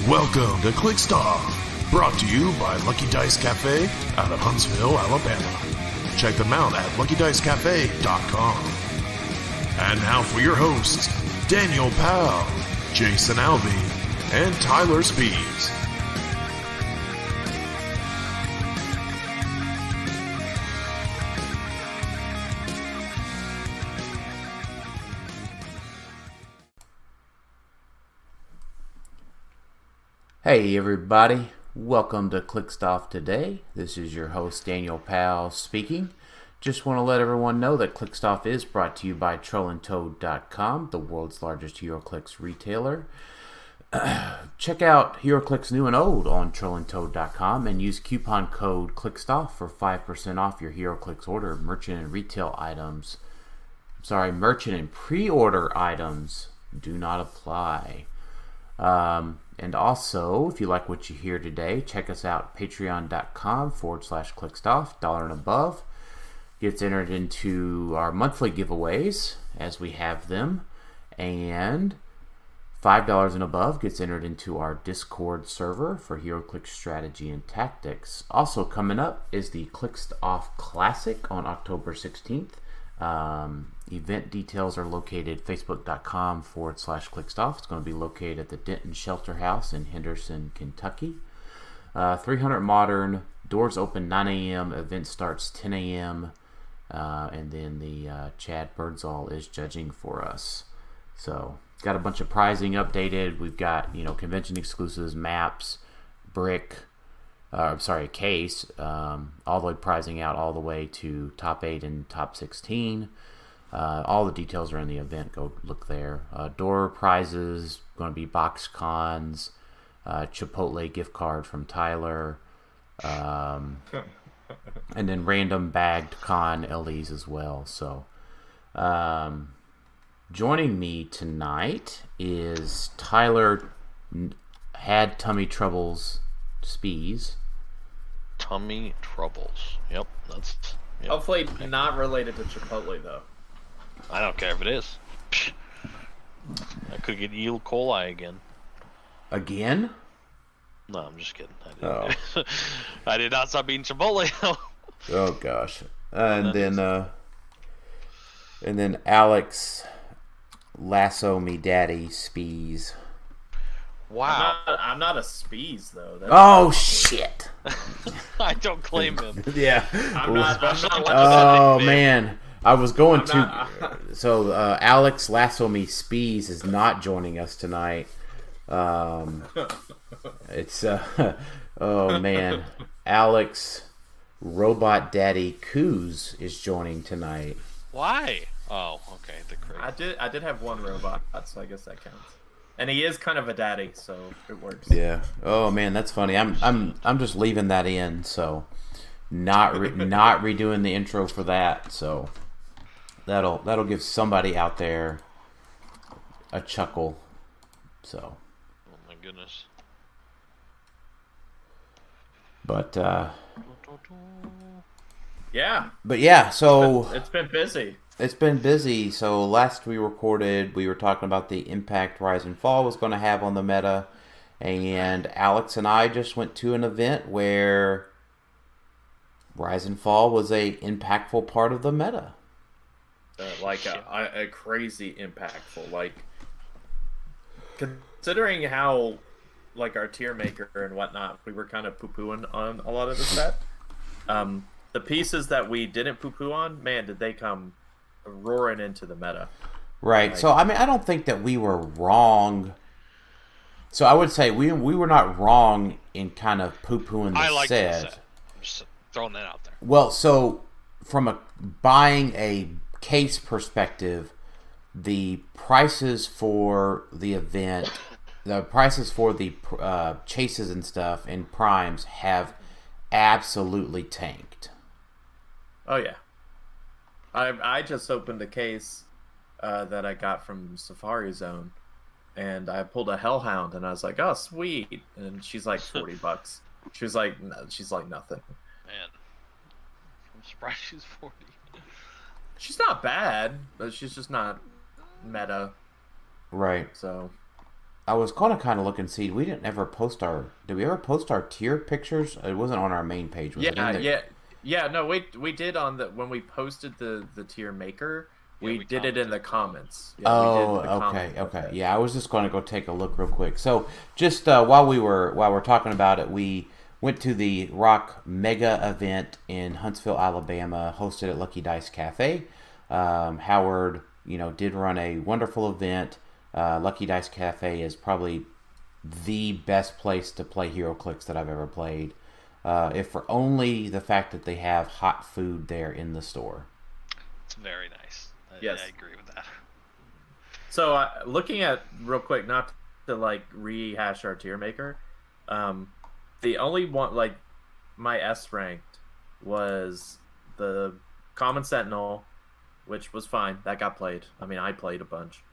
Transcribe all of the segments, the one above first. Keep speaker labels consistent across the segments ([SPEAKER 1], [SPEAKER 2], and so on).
[SPEAKER 1] Welcome to Clixed Off, brought to you by Lucky Dice Cafe out of Huntsville, Alabama. Check them out at LuckyDiceCafe.com. And now for your hosts, Daniel Powell, Jason Alvey, and Tylor Spees.
[SPEAKER 2] Hey everybody, welcome to Clixed Off today. This is your host Daniel Powell speaking. Just want to let everyone know that Clixed Off is brought to you by TrollandToad.com, the world's largest Heroclix retailer. Check out Heroclix new and old on TrollandToad.com and use coupon code CLIXEDOFF for 5% off your Heroclix order. Merchant and pre-order items do not apply. And also, if you like what you hear today, check us out at patreon.com/clixedoff, $1 and above. Gets entered into our monthly giveaways as we have them. And $5 and above gets entered into our Discord server for Heroclix strategy and tactics. Also coming up is the Clixed Off Classic on October 16th. Event details are located at facebook.com/clixedoff. It's going to be located at the Denton Shelter House in Henderson, Kentucky. 300 modern, doors open 9 a.m., event starts 10 a.m., and then the Chad Birdsall is judging for us. So, got a bunch of pricing updated. We've got, convention exclusives, maps, brick, case, all the way pricing out all the way to top 8 and top 16. All the details are in the event. Go look there. Door prizes, going to be box cons, Chipotle gift card from Tylor, and then random bagged con LEs as well. So, joining me tonight is Tylor had tummy troubles Spees.
[SPEAKER 3] Tummy troubles. Yep, that's... Yep.
[SPEAKER 4] Hopefully not related to Chipotle, though.
[SPEAKER 3] I don't care if it is. I could get E. coli again.
[SPEAKER 2] Again?
[SPEAKER 3] No, I'm just kidding. I did not stop eating Chipotle.
[SPEAKER 2] Oh gosh. And then Alex Lasso Me Daddy Spees.
[SPEAKER 3] Wow.
[SPEAKER 4] I'm not a Spees, though.
[SPEAKER 2] Oh shit.
[SPEAKER 3] I don't claim him.
[SPEAKER 4] Yeah. I'm not
[SPEAKER 2] oh man. I was going to. So Alex Lasso Me Spees is not joining us tonight. It's oh man. Alex Robot Daddy Cruzz is joining tonight.
[SPEAKER 3] Why? Oh, okay. The crazy.
[SPEAKER 4] I did have one robot, so I guess that counts. And he is kind of a daddy, so it works.
[SPEAKER 2] Yeah. Oh man, that's funny. I'm just leaving that in, so not redoing the intro for that. So that'll give somebody out there a chuckle. So.
[SPEAKER 3] Oh my goodness.
[SPEAKER 2] But
[SPEAKER 4] yeah.
[SPEAKER 2] But yeah, so
[SPEAKER 4] it's been busy.
[SPEAKER 2] It's been busy. So last we recorded, we were talking about the impact Rise and Fall was going to have on the meta, and Alex and I just went to an event where Rise and Fall was a impactful part of the meta.
[SPEAKER 4] A crazy impactful. Like, considering how, like, our tier maker and whatnot, we were kind of poo-pooing on a lot of the set. The pieces that we didn't poo-poo on, man, did they come roaring into the meta.
[SPEAKER 2] Right.
[SPEAKER 4] Like,
[SPEAKER 2] so, I mean, I don't think that we were wrong. So, I would say we were not wrong in kind of poo-pooing the
[SPEAKER 3] I like
[SPEAKER 2] set.
[SPEAKER 3] the set. I'm just throwing that out there.
[SPEAKER 2] Well, so, from buying a case perspective, the prices for the event, the prices for the chases and stuff and primes have absolutely tanked.
[SPEAKER 4] Oh, yeah. I just opened a case that I got from Safari Zone, and I pulled a Hellhound, and I was like, "Oh, sweet!" And she's like $40. She was like, she's like nothing.
[SPEAKER 3] Man, I'm surprised she's 40.
[SPEAKER 4] She's not bad, but she's just not meta.
[SPEAKER 2] Right.
[SPEAKER 4] So
[SPEAKER 2] I was gonna kind of look and see. We didn't ever post our. Did we ever post our tier pictures? It wasn't on our main page. Was it in there?
[SPEAKER 4] Yeah. No, we did on the when we posted the tier maker. We did it in the comments. Yeah,
[SPEAKER 2] okay. Yeah, I was just going to go take a look real quick. So, just while we're talking about it, we went to the ROC Mega Event in Huntsville, Alabama, hosted at Lucky Dice Cafe. Howard, did run a wonderful event. Lucky Dice Cafe is probably the best place to play Heroclix that I've ever played. If for only the fact that they have hot food there in the store.
[SPEAKER 3] It's very nice.
[SPEAKER 4] Yes.
[SPEAKER 3] I agree with that.
[SPEAKER 4] So looking at real quick, not to rehash our tier maker, the only one my S ranked was the Common Sentinel, which was fine. That got played. I mean, I played a bunch,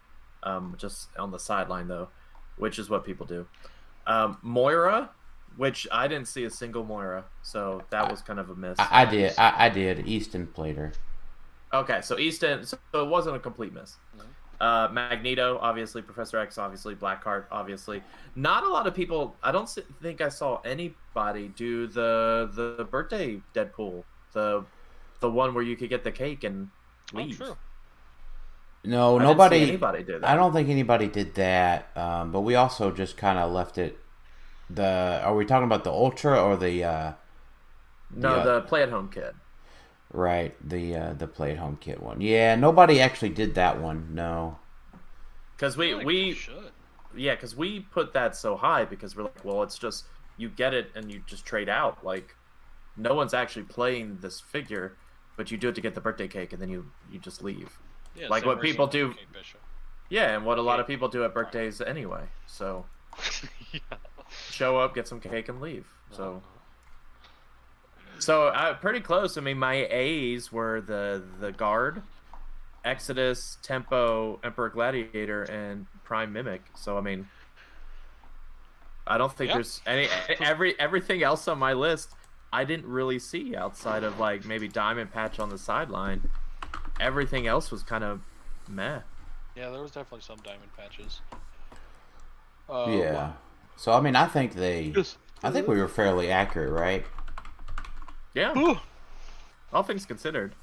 [SPEAKER 4] just on the sideline though, which is what people do. Moira, which I didn't see a single Moira, so that was kind of a miss.
[SPEAKER 2] I did. I Easton played her.
[SPEAKER 4] Okay, so Easton, so it wasn't a complete miss. Mm-hmm. Magneto, obviously. Professor X, obviously. Blackheart, obviously. Not a lot of people. I don't think I saw anybody do the birthday Deadpool, the one where you could get the cake and leave.
[SPEAKER 3] Oh, true.
[SPEAKER 2] No,
[SPEAKER 4] nobody. Didn't see anybody did that.
[SPEAKER 2] I don't think anybody did that. But we also just kind of left it. Are we talking about the Ultra or the?
[SPEAKER 4] The Play at Home kit.
[SPEAKER 2] Right, the Play at Home kit one. Yeah, nobody actually did that one. No,
[SPEAKER 4] because we put that so high because we're like, well, it's just you get it and you just trade out. Like, no one's actually playing this figure, but you do it to get the birthday cake and then you just leave.
[SPEAKER 3] Yeah,
[SPEAKER 4] like what people do. Yeah, and what a lot of people do at birthdays anyway. So
[SPEAKER 3] yeah.
[SPEAKER 4] Show up, get some cake, and leave. So pretty close. I mean, my A's were the Guard, Exodus, Tempo, Emperor Gladiator, and Prime Mimic. So I mean, I don't think there's everything else on my list I didn't really see outside of maybe Diamond Patch on the sideline. Everything else was kind of meh.
[SPEAKER 3] Yeah, there was definitely some Diamond Patches.
[SPEAKER 2] Yeah. So I mean, I think we were fairly accurate, right?
[SPEAKER 4] Yeah.
[SPEAKER 3] Ooh.
[SPEAKER 4] All things considered.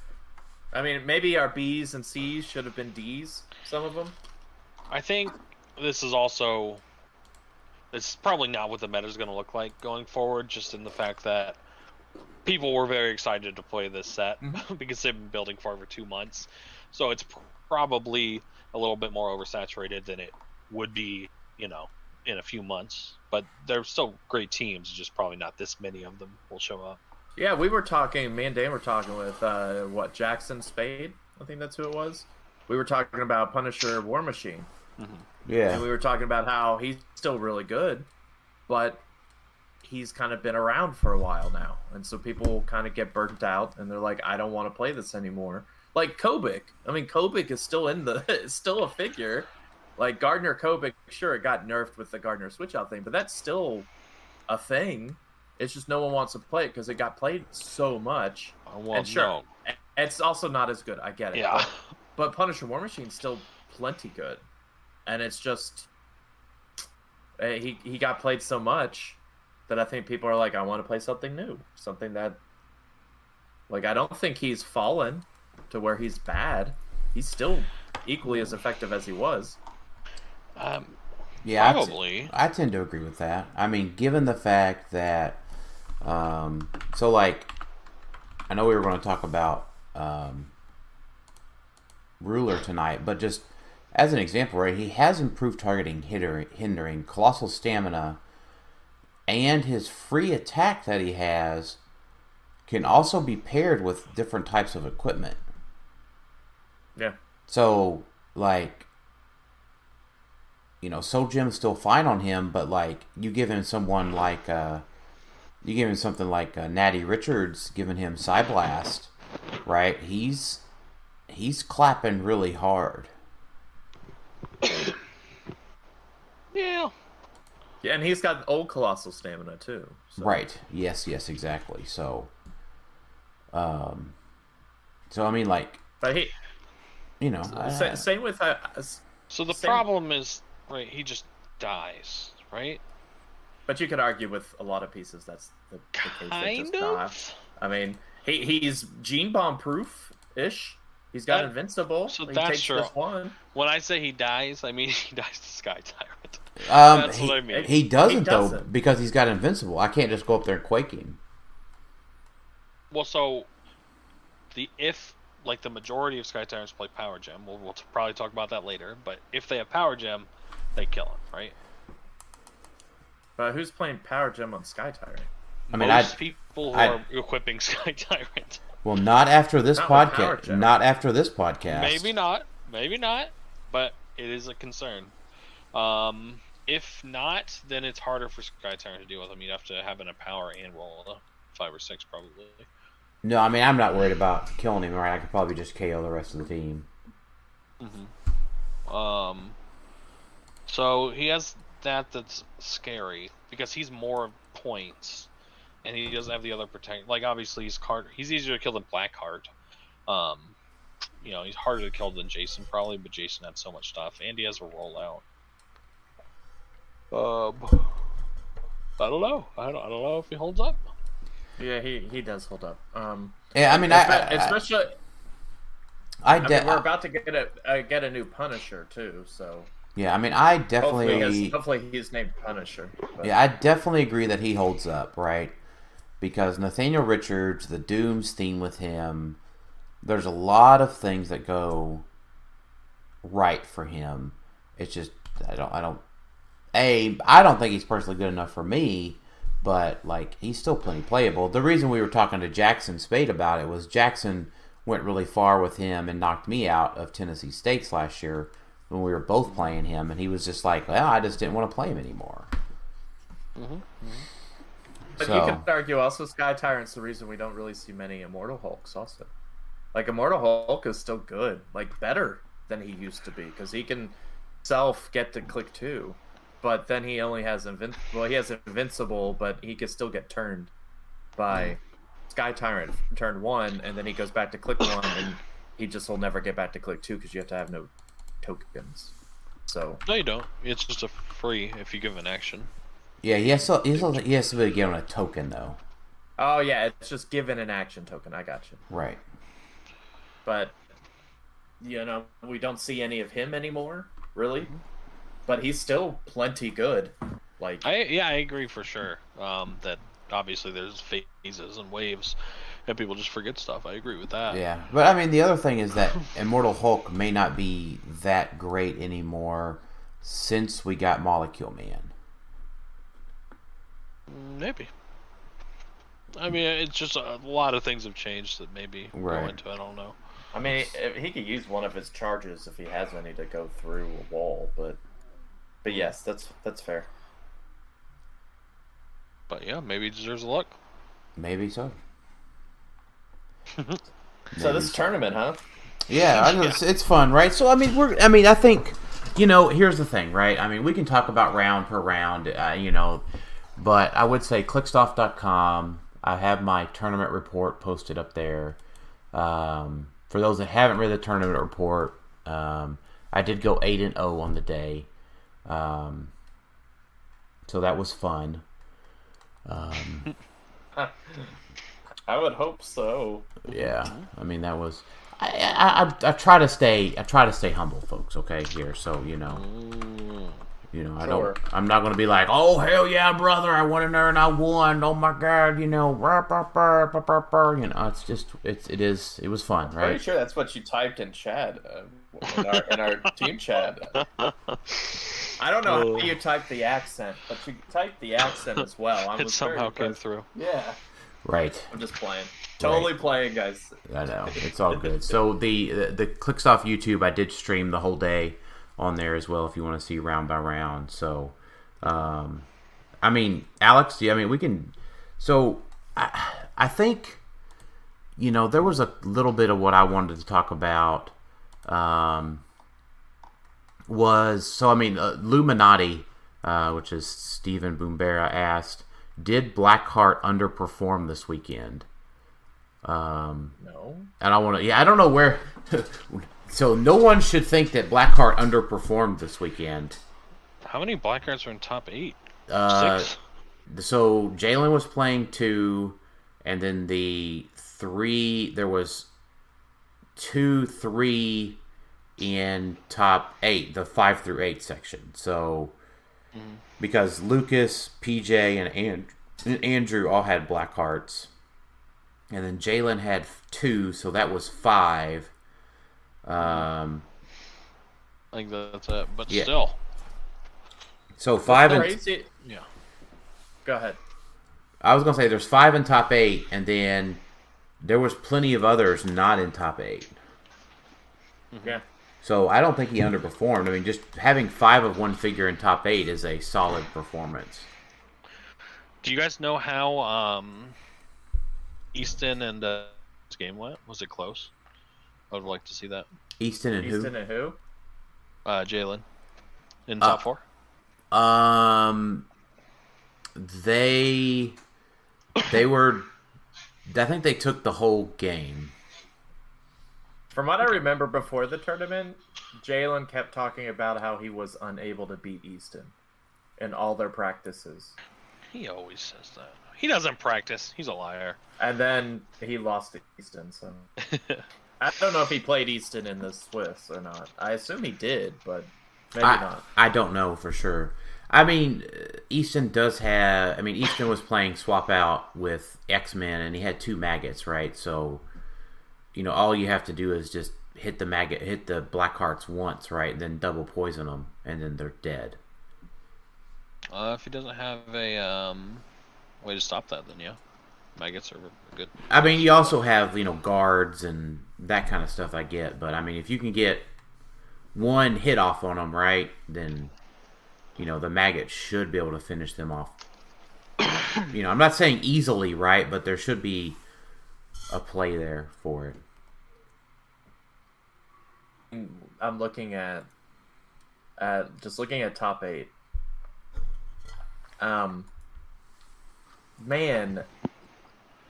[SPEAKER 4] I mean, maybe our B's and C's should have been D's, some of them.
[SPEAKER 3] I think this is probably not what the meta is going to look like going forward, just in the fact that people were very excited to play this set because they've been building for over 2 months. So it's probably a little bit more oversaturated than it would be, in a few months. But they're still great teams, just probably not this many of them will show up.
[SPEAKER 4] Yeah, me and Dan were talking with, Jackson Spade? I think that's who it was. We were talking about Punisher War Machine.
[SPEAKER 2] Mm-hmm. Yeah.
[SPEAKER 4] And we were talking about how he's still really good, but he's kind of been around for a while now. And so people kind of get burnt out, and they're like, I don't want to play this anymore. Like Kobik. I mean, Kobik is still it's still a figure. Like Gardner Kobik, sure, it got nerfed with the Gardner switch-out thing, but that's still a thing. It's just no one wants to play it because it got played so much.
[SPEAKER 3] Well, no.
[SPEAKER 4] It's also not as good. I get it.
[SPEAKER 3] Yeah.
[SPEAKER 4] But Punisher War Machine's still plenty good. And it's just... He got played so much that I think people are like, I want to play something new. Something that... I don't think he's fallen to where he's bad. He's still equally as effective as he was.
[SPEAKER 2] Yeah,
[SPEAKER 3] probably.
[SPEAKER 2] I tend to agree with that. I mean, given the fact that... I know we were going to talk about Ruler tonight, but just as an example, right, he has improved targeting, hindering, colossal stamina, and his free attack that he has can also be paired with different types of equipment.
[SPEAKER 4] Yeah.
[SPEAKER 2] So, Soul Gem's still fine on him, but you give him someone you give him something like Natty Richards, giving him Psyblast, right? He's clapping really hard.
[SPEAKER 3] Yeah.
[SPEAKER 4] Yeah, and he's got old colossal stamina too. So.
[SPEAKER 2] Right. Yes, exactly. So, I mean,
[SPEAKER 4] but he,
[SPEAKER 2] same
[SPEAKER 4] with.
[SPEAKER 3] So the problem is, right? He just dies, right?
[SPEAKER 4] But you could argue with a lot of pieces that's the case they just
[SPEAKER 3] Kind
[SPEAKER 4] die.
[SPEAKER 3] of.
[SPEAKER 4] I mean, he's gene bomb proof-ish. He's got invincible.
[SPEAKER 3] So
[SPEAKER 4] he
[SPEAKER 3] that's
[SPEAKER 4] takes
[SPEAKER 3] true.
[SPEAKER 4] this one.
[SPEAKER 3] When I say he dies, I mean he dies to Sky Tyrant. That's what I mean.
[SPEAKER 2] He doesn't, though, because he's got invincible. I can't just go up there and quake him.
[SPEAKER 3] Well, so like the majority of Sky Tyrants play Power Gem, we'll probably talk about that later. But if they have Power Gem, they kill him, right?
[SPEAKER 4] But who's playing Power Gem on Sky Tyrant?
[SPEAKER 3] I mean, most people who are equipping Sky Tyrant.
[SPEAKER 2] Well, not after this podcast. Not after this podcast.
[SPEAKER 3] Maybe not. But it is a concern. If not, then it's harder for Sky Tyrant to deal with him. You'd have to have a power and roll a 5 or 6 probably.
[SPEAKER 2] No, I mean, I'm not worried about killing him, right? I could probably just KO the rest of the team.
[SPEAKER 3] So he has that's scary because he's more points, and he doesn't have the other protect. Like obviously he's easier to kill than Blackheart. He's harder to kill than Jason probably, but Jason had so much stuff, and he has a rollout. I don't know. I don't know if he holds up.
[SPEAKER 4] Yeah, he does hold up.
[SPEAKER 2] Yeah, I mean,
[SPEAKER 4] especially. we're about to get a new Punisher too, so.
[SPEAKER 2] Yeah, I mean, I definitely.
[SPEAKER 4] Hopefully he's named Punisher. But.
[SPEAKER 2] Yeah, I definitely agree that he holds up, right? Because Nathaniel Richards, the Dooms theme with him, there's a lot of things that go right for him. It's just I don't think he's personally good enough for me, but like he's still plenty playable. The reason we were talking to Jackson Spade about it was Jackson went really far with him and knocked me out of Tennessee Stakes last year when we were both playing him, and he was just like, well, I just didn't want to play him anymore.
[SPEAKER 4] But you could argue also Sky Tyrant's the reason we don't really see many Immortal Hulks also. Like, Immortal Hulk is still good. Like, better than he used to be, because he can get to click 2. But then he only has he has invincible, but he can still get turned by Sky Tyrant turn 1, and then he goes back to click 1, and he just will never get back to click 2 because you have to have no tokens. So
[SPEAKER 3] no, you don't. It's just a free if you give an action.
[SPEAKER 2] Yeah, he has to be given a token though.
[SPEAKER 4] Oh yeah, it's just given an action token. I got you.
[SPEAKER 2] Right.
[SPEAKER 4] But we don't see any of him anymore, really. But he's still plenty good. Like
[SPEAKER 3] I agree for sure. That obviously there's phases and waves, and people just forget stuff. I agree with that.
[SPEAKER 2] Yeah, but I mean the other thing is that Immortal Hulk may not be that great anymore since we got Molecule Man.
[SPEAKER 3] Maybe. I mean, it's just a lot of things have changed that maybe go into. I don't know.
[SPEAKER 4] I mean, he could use one of his charges if he has any to go through a wall, but yes, that's fair.
[SPEAKER 3] But yeah, maybe he deserves a look.
[SPEAKER 2] Maybe so.
[SPEAKER 4] So this tournament, huh?
[SPEAKER 2] Yeah, it's fun, right? So I think here's the thing, right? I mean, we can talk about round per round, but I would say clixedoff.com. I have my tournament report posted up there. For those that haven't read the tournament report, I did go 8-0 on the day. So that was fun.
[SPEAKER 4] I would hope so.
[SPEAKER 2] Yeah, I mean that was. I try to stay humble, folks. Okay, here, so
[SPEAKER 4] Sure.
[SPEAKER 2] I'm not gonna be like, oh hell yeah, brother, I went in there and I won. Oh my god, it was fun, right?
[SPEAKER 4] Pretty sure that's what you typed in chat, in our team chat. I don't know how you typed the accent, but you typed the accent as well.
[SPEAKER 3] It somehow came through.
[SPEAKER 4] Yeah.
[SPEAKER 2] Right.
[SPEAKER 4] I'm just playing. Totally playing, guys.
[SPEAKER 2] I know. It's all good. So the Clixed Off YouTube, I did stream the whole day on there as well if you want to see round by round. So, I mean, Alex, we can... So, I think, there was a little bit of what I wanted to talk about Illuminati, which is Stephen Bumbera, asked, did Blackheart underperform this weekend?
[SPEAKER 4] No.
[SPEAKER 2] And I don't know where. So no one should think that Blackheart underperformed this weekend.
[SPEAKER 3] How many Blackhearts are in top 8? 6?
[SPEAKER 2] So Jalen was playing 2, and then the 3. There was 2, 3 in top 8, the 5 through 8 section. So because Lucas, PJ, and Andrew all had Blackhearts, and then Jalen had 2, so that was 5.
[SPEAKER 3] I think that's it, but
[SPEAKER 2] yeah.
[SPEAKER 3] still.
[SPEAKER 2] So 5 and
[SPEAKER 4] crazy.
[SPEAKER 3] Yeah.
[SPEAKER 4] Go ahead.
[SPEAKER 2] I was gonna say there's 5 in top 8, and then there was plenty of others not in top 8.
[SPEAKER 4] Yeah.
[SPEAKER 2] So I don't think he underperformed. I mean, just having 5 of one figure in top 8 is a solid performance.
[SPEAKER 3] Do you guys know how Easton and this game went? Was it close? I would like to see that.
[SPEAKER 2] Easton and
[SPEAKER 4] Easton and who?
[SPEAKER 3] Jalen in top 4.
[SPEAKER 2] They were. I think they took the whole game.
[SPEAKER 4] From what I remember before the tournament, Jalen kept talking about how he was unable to beat Easton in all their practices.
[SPEAKER 3] He always says that. He doesn't practice. He's a liar.
[SPEAKER 4] And then he lost to Easton, so... I don't know if he played Easton in the Swiss or not. I assume he did, but maybe not.
[SPEAKER 2] I don't know for sure. I mean, Easton does have... I mean, Easton was playing swap out with X-Men, and he had 2 maggots, right? So, you know, all you have to do is just hit the Blackhearts once, right? Then double poison them, and then they're dead.
[SPEAKER 3] If he doesn't have a way to stop that, then yeah. Maggots are good.
[SPEAKER 2] I mean, you also have, you know, guards and that kind of stuff I get. But, I mean, if you can get one hit off on them, right, then, you know, the maggot should be able to finish them off. You know, I'm not saying easily, right, but there should be a play there for it.
[SPEAKER 4] I'm looking at top 8. Man,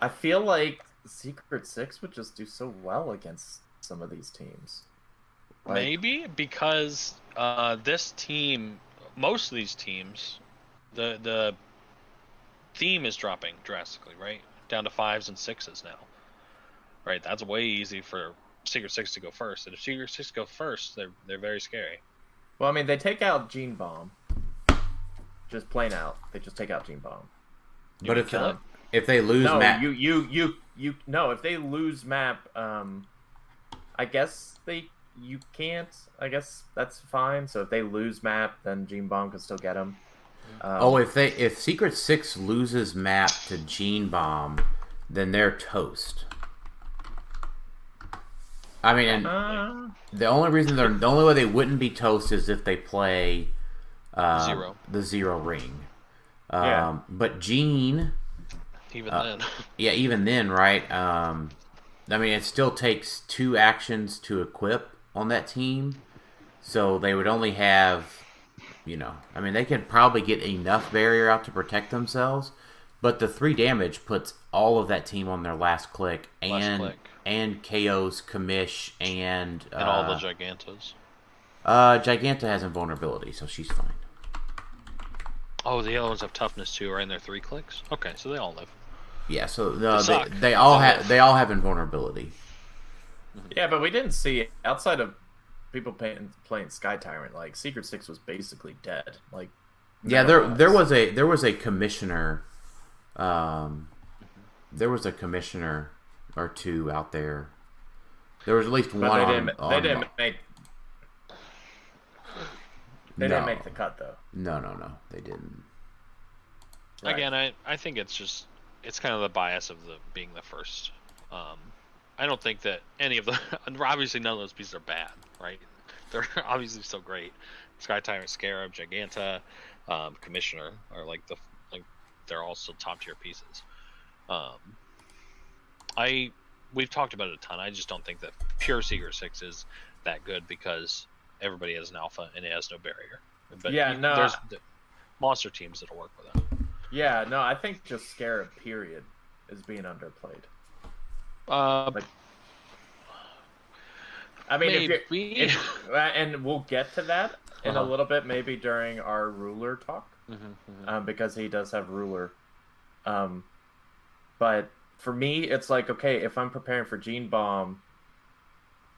[SPEAKER 4] I feel like Secret Six would just do so well against some of these teams. Like,
[SPEAKER 3] maybe because this team, most of these teams, the theme is dropping drastically, right? Down to 5s and 6s now. Right, that's way easy for Secret Six to go first. And if Secret Six go first, they're very scary.
[SPEAKER 4] Well, I mean, they take out Gene Bomb. Just plain out, they just take out Gene Bomb.
[SPEAKER 2] But if they lose map,
[SPEAKER 4] if they lose map, I guess you can't. I guess that's fine. So if they lose map, then Gene Bomb can still get them.
[SPEAKER 2] If Secret Six loses map to Gene Bomb, then they're toast. I mean, and the only way they wouldn't be toast is if they play
[SPEAKER 3] Zero.
[SPEAKER 2] The Zero ring.
[SPEAKER 4] Yeah.
[SPEAKER 2] But Gene,
[SPEAKER 3] even then,
[SPEAKER 2] yeah, even then, right? I mean, it still takes 2 actions to equip on that team, so they would only have, you know, I mean, they could probably get enough barrier out to protect themselves, but the 3 damage puts all of that team on their last click, and KOs Kamish and
[SPEAKER 3] all the Gigantas.
[SPEAKER 2] Giganta has invulnerability, so she's fine.
[SPEAKER 3] Oh, the other ones have toughness too, right? And they're 3 clicks. Okay, so they all live.
[SPEAKER 2] Yeah, so they all have invulnerability.
[SPEAKER 4] Yeah, but we didn't see outside of people playing Sky Tyrant. Like Secret Six was basically dead. Like,
[SPEAKER 2] yeah, there was a commissioner. There was a commissioner or 2 out there. There was at least one.
[SPEAKER 4] They didn't make the cut though.
[SPEAKER 2] No, they didn't.
[SPEAKER 3] Right. Again, I think it's kind of the bias of being the first. I don't think that any of the obviously none of those pieces are bad, right? They're obviously still great. Sky Tyrant, Scarab, Giganta, Commissioner are they're all still top tier pieces. We've talked about it a ton. I just don't think that pure Secret Six is that good because everybody has an alpha and it has no barrier. But
[SPEAKER 4] yeah, no,
[SPEAKER 3] there's monster teams that'll work with it.
[SPEAKER 4] Yeah, no, I think just Scarab period is being underplayed. I mean,
[SPEAKER 3] maybe.
[SPEAKER 4] and we'll get to that. in a little bit, maybe during our ruler talk, because he does have ruler. But for me, it's like, okay, if I'm preparing for Gene Bomb,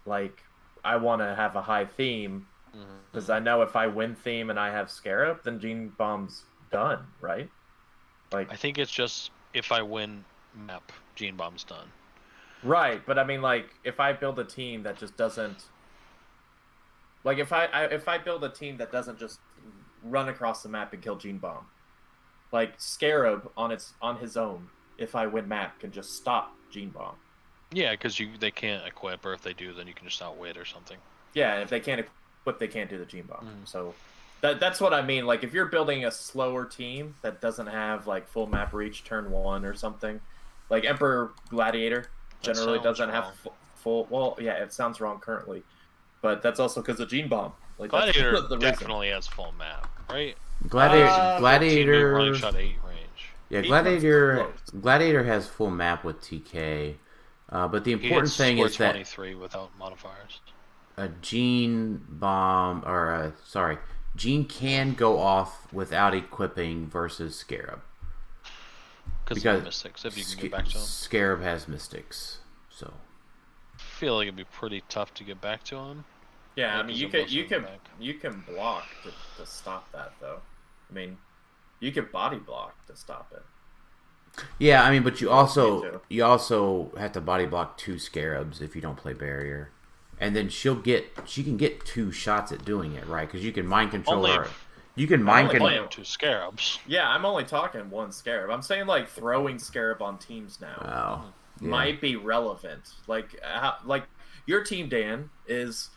[SPEAKER 4] like, I want to have a high theme, because I know if I win theme and I have Scarab, then Gene Bomb's done, right? Like,
[SPEAKER 3] I think it's just if I win map, Gene Bomb's done.
[SPEAKER 4] Right, but I mean, like, if I build a team that just doesn't, like, if I build a team that doesn't just run across the map and kill Gene Bomb, like Scarab on his own, if I win map, can just stop Gene Bomb.
[SPEAKER 3] Yeah, because they can't equip, or if they do, then you can just outwit or something.
[SPEAKER 4] Yeah, and if they can't equip, they can't do the Gene Bomb. So that's what I mean. Like, if you're building a slower team that doesn't have like full map reach turn 1 or something, like Emperor Gladiator generally doesn't have full. Well, yeah, it sounds wrong currently, but that's also because of Gene Bomb. Like,
[SPEAKER 3] Gladiator definitely has full map, right?
[SPEAKER 2] Gladiator
[SPEAKER 3] running shot 8 range.
[SPEAKER 2] Yeah, Gladiator has full map with TK. But the important thing is that
[SPEAKER 3] 23 without modifiers.
[SPEAKER 2] Gene can go off without equipping versus Scarab.
[SPEAKER 3] Because of Mystics, if you can get back to him.
[SPEAKER 2] Scarab has Mystics, so
[SPEAKER 3] I feel like it'd be pretty tough to get back to him.
[SPEAKER 4] Yeah, I mean, you can block to stop that, though. I mean, you can body block to stop it.
[SPEAKER 2] Yeah, I mean, but you also have to body block 2 Scarabs if you don't play barrier, and then she can get 2 shots at doing it, right? Because you can mind control her. You can mind control
[SPEAKER 3] 2 Scarabs.
[SPEAKER 4] Yeah, I'm only talking 1 Scarab. I'm saying like throwing Scarab on teams now might be relevant. Like your team, Dan, is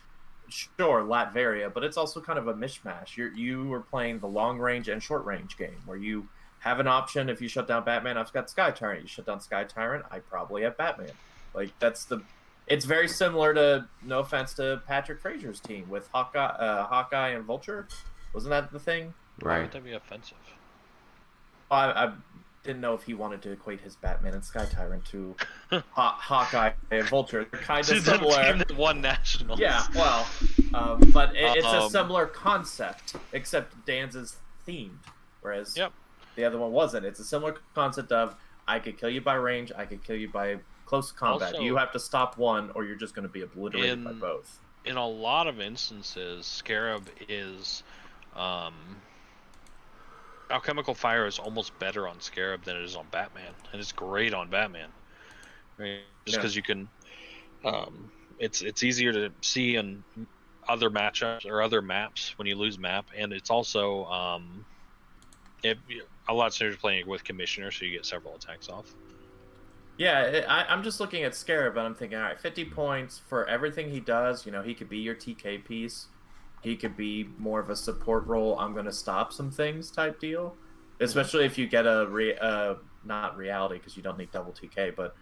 [SPEAKER 4] sure Latveria, but it's also kind of a mishmash. You were playing the long range and short range game where you have an option. If you shut down Batman, I've got Sky Tyrant. You shut down Sky Tyrant, I probably have Batman. Like, it's very similar to, no offense to Patrick Frazier's team with Hawkeye and Vulture. Wasn't that the thing?
[SPEAKER 2] Right.
[SPEAKER 3] Why would that be offensive?
[SPEAKER 4] I didn't know if he wanted to equate his Batman and Sky Tyrant to Hawkeye and Vulture. They're kind of similar.
[SPEAKER 3] Team that won nationals.
[SPEAKER 4] Yeah, well, but it's a similar concept, except Dan's is themed, whereas the other one wasn't. It's a similar concept of, I could kill you by range, I could kill you by close combat.
[SPEAKER 3] Also,
[SPEAKER 4] you have to stop one, or you're just going to be obliterated by both.
[SPEAKER 3] In a lot of instances, Scarab is... Alchemical Fire is almost better on Scarab than it is on Batman, and it's great on Batman. Right? Just because you can... it's easier to see in other matchups or other maps when you lose map, and it's also... a lot sooner playing with Commissioner, so you get several attacks off.
[SPEAKER 4] Yeah, I'm just looking at Scarab, and I'm thinking, all right, 50 points for everything he does. You know, he could be your TK piece. He could be more of a support role. I'm going to stop some things type deal. Especially if you get not reality, because you don't need double TK, but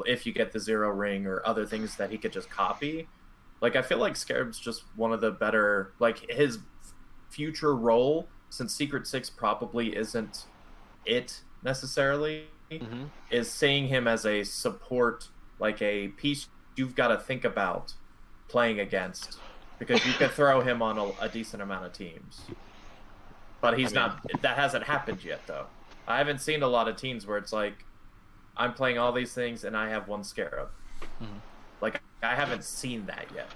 [SPEAKER 4] if you get the 0 ring or other things that he could just copy. Like, I feel like Scarab's just one of the better, like, his future role, since Secret 6 probably isn't it necessarily, is seeing him as a support, like a piece you've got to think about playing against, because you can throw him on a decent amount of teams. But that hasn't happened yet, though. I haven't seen a lot of teams where it's like, I'm playing all these things and I have 1 Scarab. Like, I haven't seen that yet.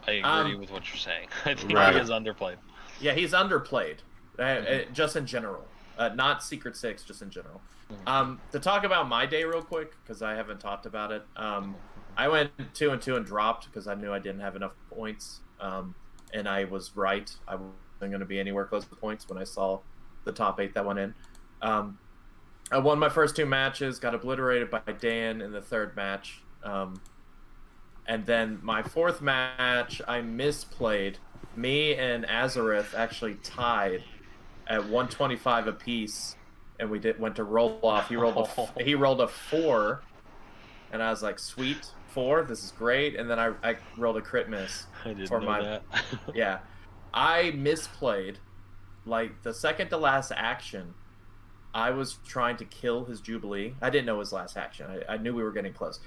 [SPEAKER 3] I agree with what you're saying. I think he is underplayed.
[SPEAKER 4] Yeah, he's underplayed, just in general. Not Secret 6, just in general. To talk about my day real quick, because I haven't talked about it. I went 2-2 and dropped because I knew I didn't have enough points. And I was right. I wasn't going to be anywhere close to points when I saw the top 8 that went in. I won my first 2 matches, got obliterated by Dan in the 3rd match. And then my 4th match, I misplayed. Me and Azareth actually tied at 125 apiece, and we went to roll off. He rolled a 4, and I was like, sweet, 4, this is great. And then I rolled a crit miss.
[SPEAKER 3] I didn't know that.
[SPEAKER 4] Yeah, I misplayed. Like, the second to last action, I was trying to kill his Jubilee. I didn't know his last action. I knew we were getting close.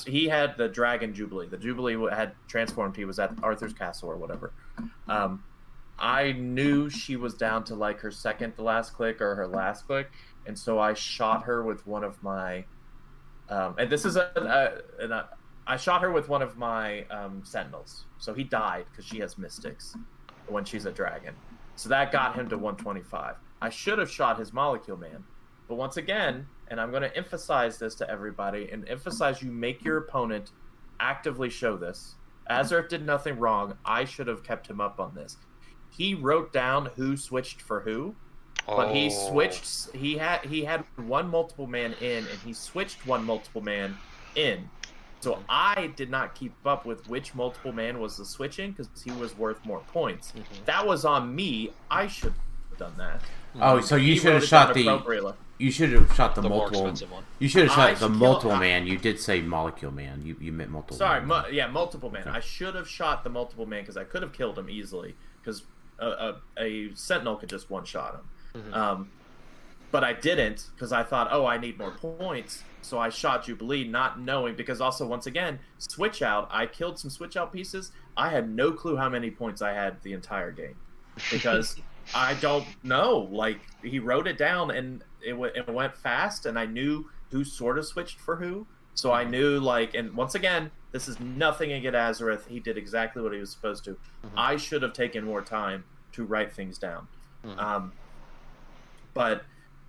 [SPEAKER 4] He had the Dragon Jubilee. The Jubilee had transformed. He was at Arthur's Castle or whatever. I knew she was down to like her second to last click or her last click, and so I shot her with one of my. And this is I shot her with one of my Sentinels. So he died because she has Mystics when she's a dragon. So that got him to 125. I should have shot his Molecule Man. But once again, and I'm going to emphasize this to everybody, and emphasize you make your opponent actively show this. Azurth did nothing wrong. I should have kept him up on this. He wrote down who switched for who, but he switched. He had one multiple man in, and he switched one multiple man in. So I did not keep up with which multiple man was the switching because he was worth more points. That was on me. I should have done that.
[SPEAKER 2] Oh, so you should have shot the. You should have shot the multiple. One. You should have shot the multiple man. You did say Molecule Man. You meant multiple.
[SPEAKER 4] Sorry, multiple man. Okay. I should have shot the multiple man because I could have killed him easily because a Sentinel could just one shot him. But I didn't because I thought, oh, I need more points. So I shot Jubilee, not knowing, because also, once again, switch out. I killed some switch out pieces. I had no clue how many points I had the entire game because I don't know. Like, he wrote it down and it went fast, and I knew who sort of switched for who. So I knew, like, and once again, this is nothing against Azurth. He did exactly what he was supposed to. I should have taken more time to write things down. But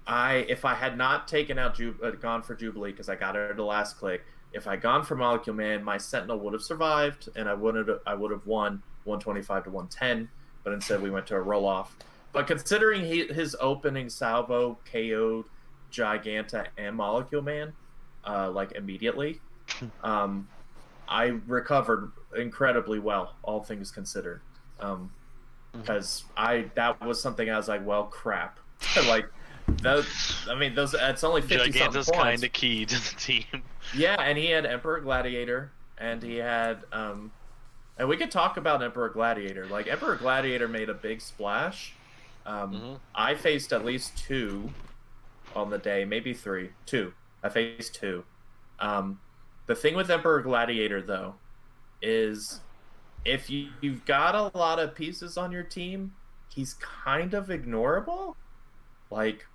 [SPEAKER 4] if I had not taken out gone for Jubilee because I got her at the last click, if I gone for Molecule Man, my Sentinel would have survived, and I would have won 125 to 110. But instead, we went to a roll off. But considering his opening salvo KO'd Giganta and Molecule Man, like immediately, I recovered incredibly well, all things considered. Because that was something I was like, well, crap, like. It's only 50 something points.
[SPEAKER 3] Kind of key to the team.
[SPEAKER 4] Yeah, and he had Emperor Gladiator, and he had and we could talk about Emperor Gladiator. Like, Emperor Gladiator made a big splash. I faced at least 2 on the day, maybe 3. 2. I faced 2. The thing with Emperor Gladiator, though, is if you've got a lot of pieces on your team, he's kind of ignorable. Like,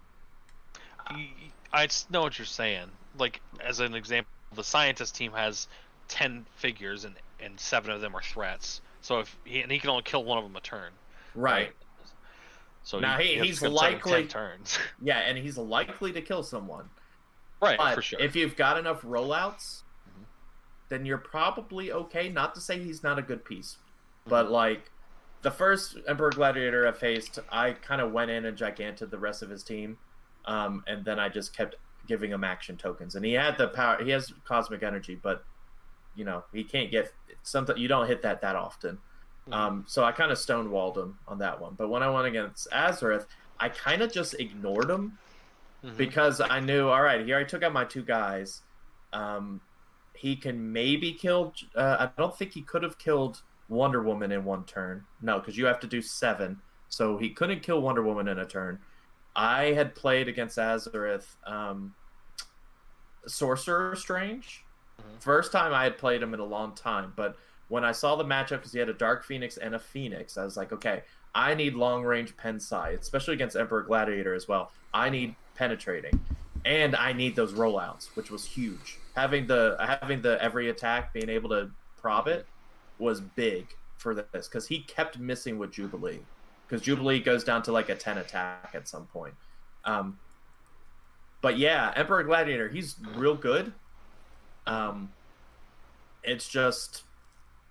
[SPEAKER 3] I know what you're saying. Like, as an example, the scientist team has 10 figures and 7 of them are threats. So he can only kill one of them a turn.
[SPEAKER 4] Right.
[SPEAKER 3] So
[SPEAKER 4] now he's likely
[SPEAKER 3] 10 turns.
[SPEAKER 4] Yeah, and he's likely to kill someone.
[SPEAKER 3] Right,
[SPEAKER 4] but
[SPEAKER 3] for sure.
[SPEAKER 4] If you've got enough rollouts, then you're probably okay. Not to say he's not a good piece, but like the first Emperor Gladiator I faced, I kind of went in and giganted the rest of his team. And then I just kept giving him action tokens, and he had the power. He has cosmic energy, but he can't get something. You don't hit that often. So I kind of stonewalled him on that one. But when I went against Azurth, I kind of just ignored him because I knew, all right, here I took out my 2 guys. He can maybe kill. I don't think he could have killed Wonder Woman in 1 turn. No, because you have to do 7, so he couldn't kill Wonder Woman in a turn. I had played against Azurth Sorcerer Strange. First time I had played him in a long time, but when I saw the matchup, because he had a Dark Phoenix and a Phoenix, I was like, okay, I need long-range Pensai, especially against Emperor Gladiator as well. I need penetrating, and I need those rollouts, which was huge. Having the every attack, being able to prob it, was big for this, because he kept missing with Jubilee. Because Jubilee goes down to like a 10 attack at some point. But yeah, Emperor Gladiator, he's real good. It's just,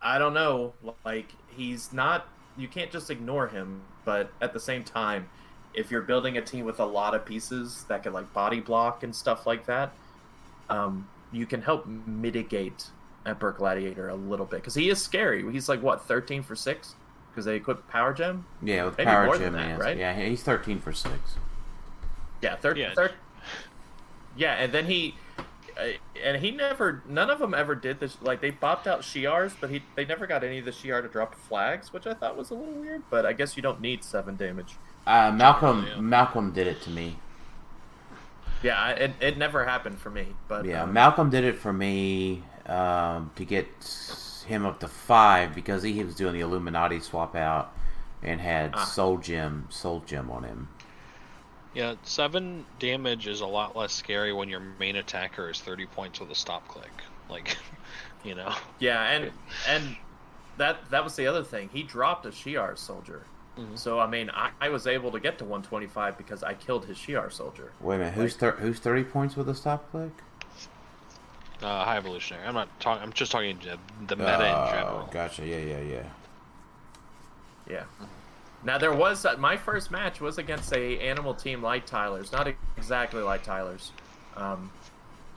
[SPEAKER 4] I don't know, like, he's not, you can't just ignore him, but at the same time, if you're building a team with a lot of pieces that can like body block and stuff like that, you can help mitigate Emperor Gladiator a little bit. Because he is scary. He's like, what, 13 for 6? Because they equip Power Gem?
[SPEAKER 2] Yeah, with
[SPEAKER 4] maybe
[SPEAKER 2] Power
[SPEAKER 4] more
[SPEAKER 2] Gem,
[SPEAKER 4] than that, right?
[SPEAKER 2] Yeah, he's 13 for 6.
[SPEAKER 4] Yeah, yeah, and then none of them ever did this. Like, they bopped out Shi'ars, but they never got any of the Shi'ar to drop flags, which I thought was a little weird, but I guess you don't need 7 damage.
[SPEAKER 2] Malcolm did it to me.
[SPEAKER 4] Yeah, it never happened for me. But
[SPEAKER 2] yeah, Malcolm did it for me to get him up to 5 because he was doing the Illuminati swap out and had Soul Gem on him.
[SPEAKER 3] Yeah, 7 damage is a lot less scary when your main attacker is 30 points with a stop click. Like, you know.
[SPEAKER 4] Yeah, and that was the other thing. He dropped a Shi'ar soldier. Mm-hmm. So, I mean, I was able to get to 125 because I killed his Shi'ar soldier.
[SPEAKER 2] Wait a minute, who's 30 points with a stop click?
[SPEAKER 3] High Evolutionary. I'm not talking. I'm just talking the meta in general.
[SPEAKER 2] Gotcha. Yeah.
[SPEAKER 4] Now there was my first match was against a animal team like Tylor's, not exactly like Tylor's.
[SPEAKER 3] Oh,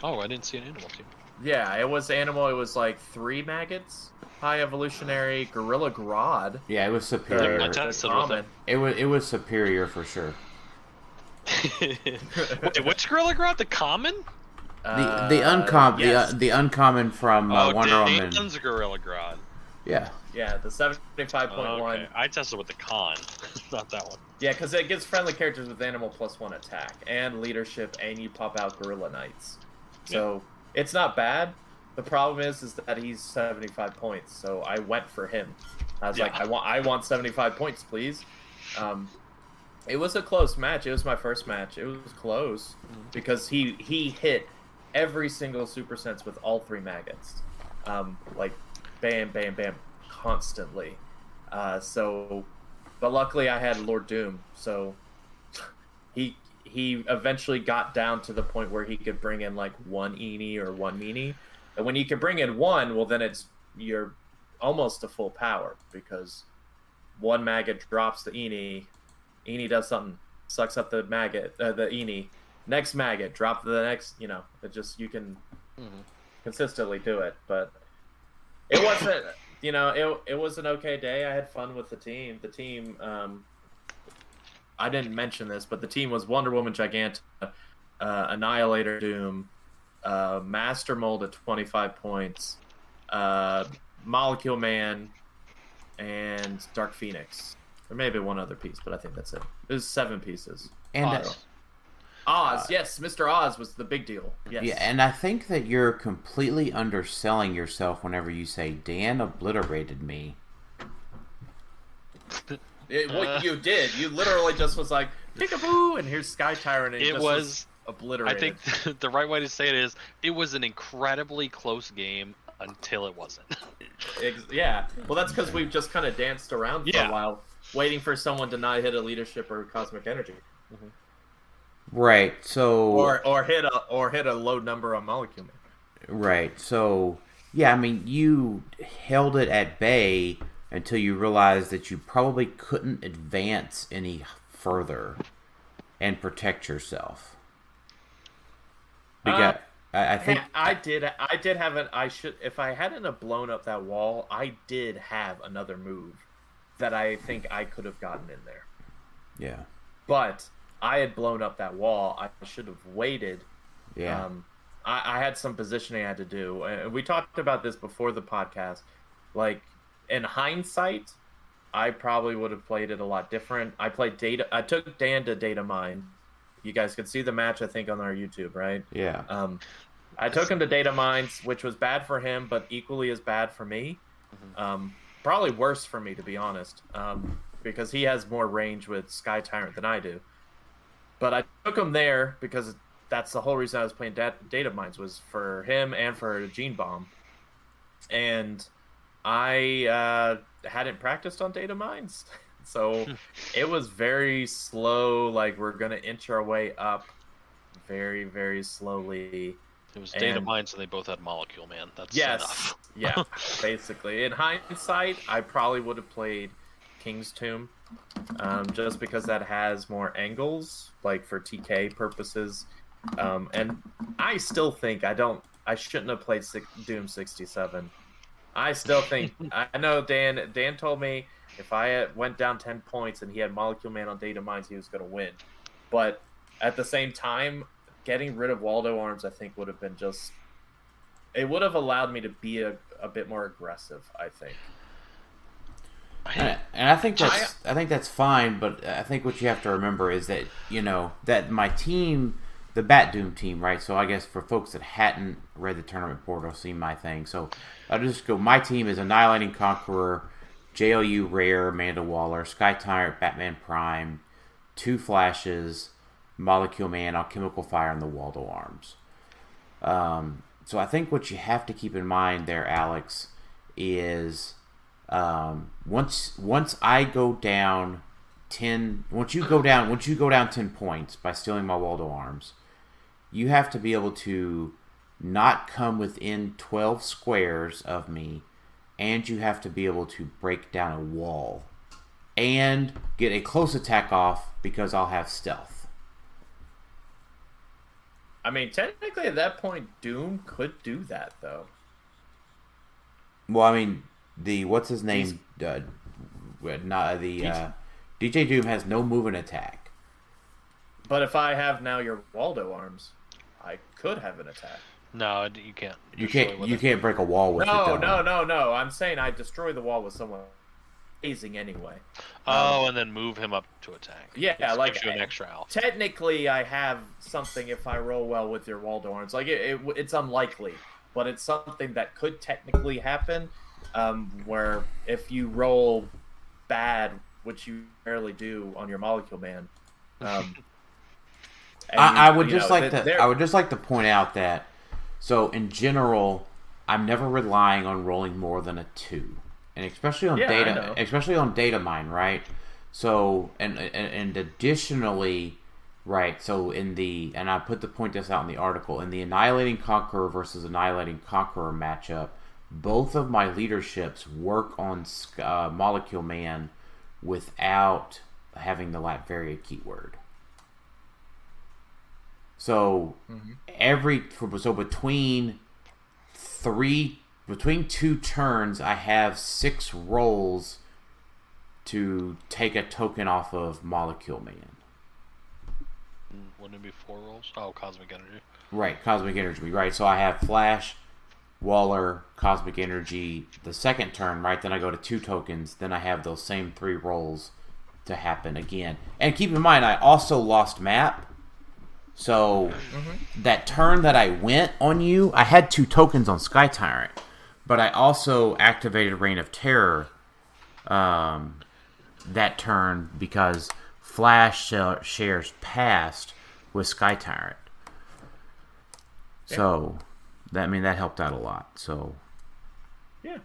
[SPEAKER 3] I didn't see an animal team.
[SPEAKER 4] Yeah, it was animal. It was like 3 maggots, High Evolutionary, Gorilla Grodd.
[SPEAKER 2] Yeah, it was superior. It was superior for sure.
[SPEAKER 3] Wait, which Gorilla Grodd? The common?
[SPEAKER 2] The uncommon, yes. the uncommon from Wonder Woman.
[SPEAKER 3] Dan's Gorilla Grodd.
[SPEAKER 2] Yeah.
[SPEAKER 4] Yeah, the 75.1.
[SPEAKER 3] Okay. I tested with the con, not that one.
[SPEAKER 4] Yeah, because it gives friendly characters with animal +1 attack and leadership, and you pop out Gorilla Knights. So it's not bad. The problem is that he's 75 points, so I went for him. I was like, I want 75 points, please. It was a close match. It was my first match. It was close because he hit every single super sense with all 3 maggots. Like bam, bam, bam, constantly. But luckily I had Lord Doom, so he eventually got down to the point where he could bring in like 1 Eenie or 1 Meanie. And when you can bring in 1, well then you're almost to full power because 1 maggot drops the Eenie does something, sucks up the maggot, the Eenie. Next maggot, drop the next, you can consistently do it. But it wasn't, it was an okay day. I had fun with the team. The team, I didn't mention this, but the team was Wonder Woman Giganta, Annihilator Doom, Master Mold at 25 points, Molecule Man, and Dark Phoenix. Or maybe 1 other piece, but I think that's it. It was 7 pieces.
[SPEAKER 2] And
[SPEAKER 4] Oz, yes, Mr. Oz was the big deal. Yes.
[SPEAKER 2] Yeah, and I think that you're completely underselling yourself whenever you say Dan obliterated me.
[SPEAKER 4] What you did, you literally just was like, peekaboo, and here's Sky Tyrant, and it was obliterated.
[SPEAKER 3] I think the right way to say it is, it was an incredibly close game until it wasn't.
[SPEAKER 4] Yeah, well that's because we've just kind of danced around for a while, waiting for someone to not hit a leadership or cosmic energy. Mm-hmm.
[SPEAKER 2] Right. So
[SPEAKER 4] or hit a low number on Molecule Man.
[SPEAKER 2] Right. So yeah, I mean, you held it at bay until you realized that you probably couldn't advance any further and protect yourself. Because I think
[SPEAKER 4] I did have if I hadn't have blown up that wall, I did have another move that I think I could have gotten in there.
[SPEAKER 2] Yeah.
[SPEAKER 4] But I had blown up that wall. I should have waited.
[SPEAKER 2] Yeah.
[SPEAKER 4] I had some positioning I had to do. And we talked about this before the podcast. Like, in hindsight, I probably would have played it a lot different. I took Dan to data mine. You guys could see the match, I think, on our YouTube, right?
[SPEAKER 2] Yeah.
[SPEAKER 4] I took him to data mines, which was bad for him, but equally as bad for me. Mm-hmm. Probably worse for me, to be honest, because he has more range with Sky Tyrant than I do. But I took him there because that's the whole reason I was playing data mines, was for him and for Gene Bomb. And I hadn't practiced on data mines. So it was very slow, like we're going to inch our way up very, very slowly.
[SPEAKER 3] It was data mines and they both had Molecule Man. That's enough.
[SPEAKER 4] Yeah, basically. In hindsight, I probably would have played King's Tomb. Just because that has more angles, like for TK purposes, and I still think I shouldn't have played Doom 67. I still think I know Dan told me if I went down 10 points and he had Molecule Man on data mines, he was going to win. But at the same time, getting rid of Waldo arms, I think would have been it would have allowed me to be a bit more aggressive, I think.
[SPEAKER 2] And I think that's fine, but I think what you have to remember is that that my team the Bat Doom team, right? So I guess for folks that hadn't read the tournament board or seen my thing, so I'll just go. My team is Annihilating Conqueror, JLU Rare, Amanda Waller, Sky Tyrant, Batman Prime, 2 Flashes, Molecule Man, Alchemical Fire, and the Waldo Arms. So I think what you have to keep in mind there, Alex, is once I go down 10, once you go down 10 points by stealing my Waldo Arms, you have to be able to not come within 12 squares of me, and you have to be able to break down a wall and get a close attack off because I'll have stealth.
[SPEAKER 4] I mean, technically at that point, Doom could do that, though.
[SPEAKER 2] Well, I mean, what's his name? DJ Doom has no movement attack.
[SPEAKER 4] But if I have now your Waldo Arms, I could have an attack.
[SPEAKER 3] No, you can't.
[SPEAKER 2] You can't break a wall with it.
[SPEAKER 4] No. I'm saying I destroy the wall with someone phasing anyway.
[SPEAKER 3] And then move him up to attack.
[SPEAKER 4] Yeah,
[SPEAKER 3] This
[SPEAKER 4] like
[SPEAKER 3] gives you an extra health.
[SPEAKER 4] Technically, I have something if I roll well with your Waldo Arms. Like it's unlikely, but it's something that could technically happen. Where if you roll bad, which you rarely do on your Molecule Man.
[SPEAKER 2] I would just like to point out that, so in general, I'm never relying on rolling more than a 2, and especially on data mine, right? So and additionally, right? So and I put this out in the article, in the Annihilating Conqueror versus Annihilating Conqueror matchup, both of my leaderships work on Molecule Man without having the Latveria keyword. So between 2 turns, I have 6 rolls to take a token off of Molecule Man.
[SPEAKER 3] Wouldn't it be 4 rolls? Oh, Cosmic Energy.
[SPEAKER 2] Right, Cosmic Energy. Right, so I have Flash, Waller, Cosmic Energy the second turn, right? Then I go to 2 tokens. Then I have those same 3 rolls to happen again. And keep in mind, I also lost map. So that turn that I went on you, I had 2 tokens on Sky Tyrant, but I also activated Reign of Terror that turn because Flash shares past with Sky Tyrant. Yeah. So that helped out a lot. So
[SPEAKER 4] yeah.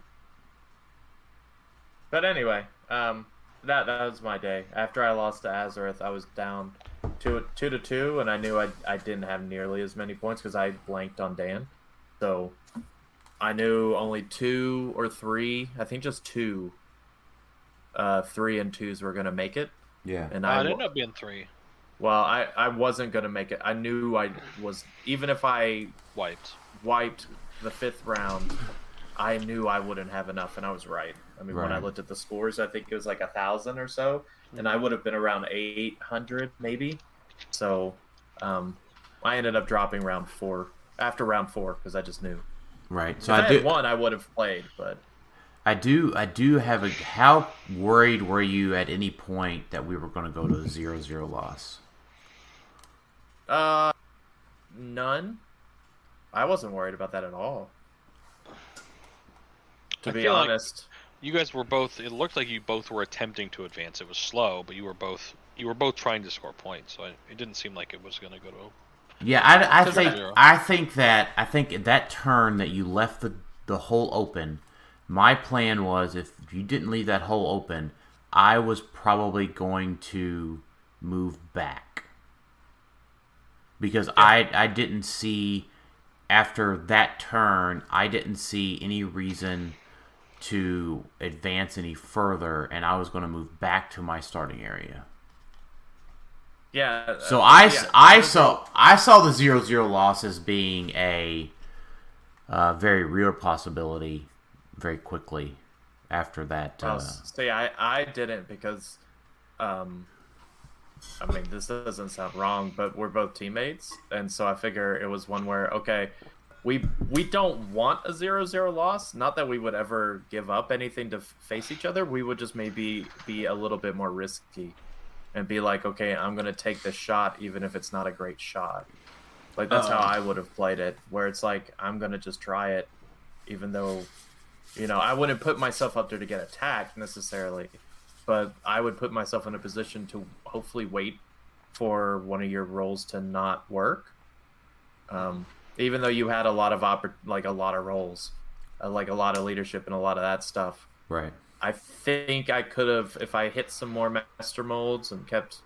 [SPEAKER 4] But anyway, that was my day. After I lost to Azareth, I was down 2-2, and I knew I didn't have nearly as many points because I blanked on Dan. So I knew only 2 or 3, I think just 2, 3 and 2s were gonna make it.
[SPEAKER 2] Yeah,
[SPEAKER 4] and
[SPEAKER 3] it ended up being 3.
[SPEAKER 4] Well, I wasn't gonna make it. I knew I was, even if I wiped the 5th round, I knew I wouldn't have enough, and I was right. I mean, when I looked at the scores, I think it was like 1,000 or so, and I would have been around 800 maybe. So I ended up dropping after round 4 because I just knew.
[SPEAKER 2] Right. So
[SPEAKER 4] if I had won, I would have played, but
[SPEAKER 2] I do have a. How worried were you at any point that we were going to go to a 0-0 loss?
[SPEAKER 4] None. I wasn't worried about that at all. To be
[SPEAKER 3] Like
[SPEAKER 4] honest,
[SPEAKER 3] you guys were both. It looked like you both were attempting to advance. It was slow, but you were both trying to score points. So it didn't seem like it was going to go to.
[SPEAKER 2] Yeah, I think that turn that you left the hole open. My plan was, if you didn't leave that hole open, I was probably going to move back because I didn't see, after that turn, I didn't see any reason to advance any further, and I was going to move back to my starting area.
[SPEAKER 4] Yeah.
[SPEAKER 2] So I saw the 0-0 loss as being a very real possibility very quickly after that.
[SPEAKER 4] See, I didn't because, I mean, this doesn't sound wrong, but we're both teammates, and so I figure it was one where, okay, we don't want a 0-0 loss. Not that we would ever give up anything to face each other. We would just maybe be a little bit more risky and be like, okay, I'm going to take this shot even if it's not a great shot. Like, that's how I would have played it, where it's like, I'm going to just try it, even though, I wouldn't put myself up there to get attacked necessarily, but I would put myself in a position to hopefully wait for one of your rolls to not work. Even though you had a lot of rolls, like a lot of leadership and a lot of that stuff.
[SPEAKER 2] Right.
[SPEAKER 4] I think I could have, if I hit some more master molds and kept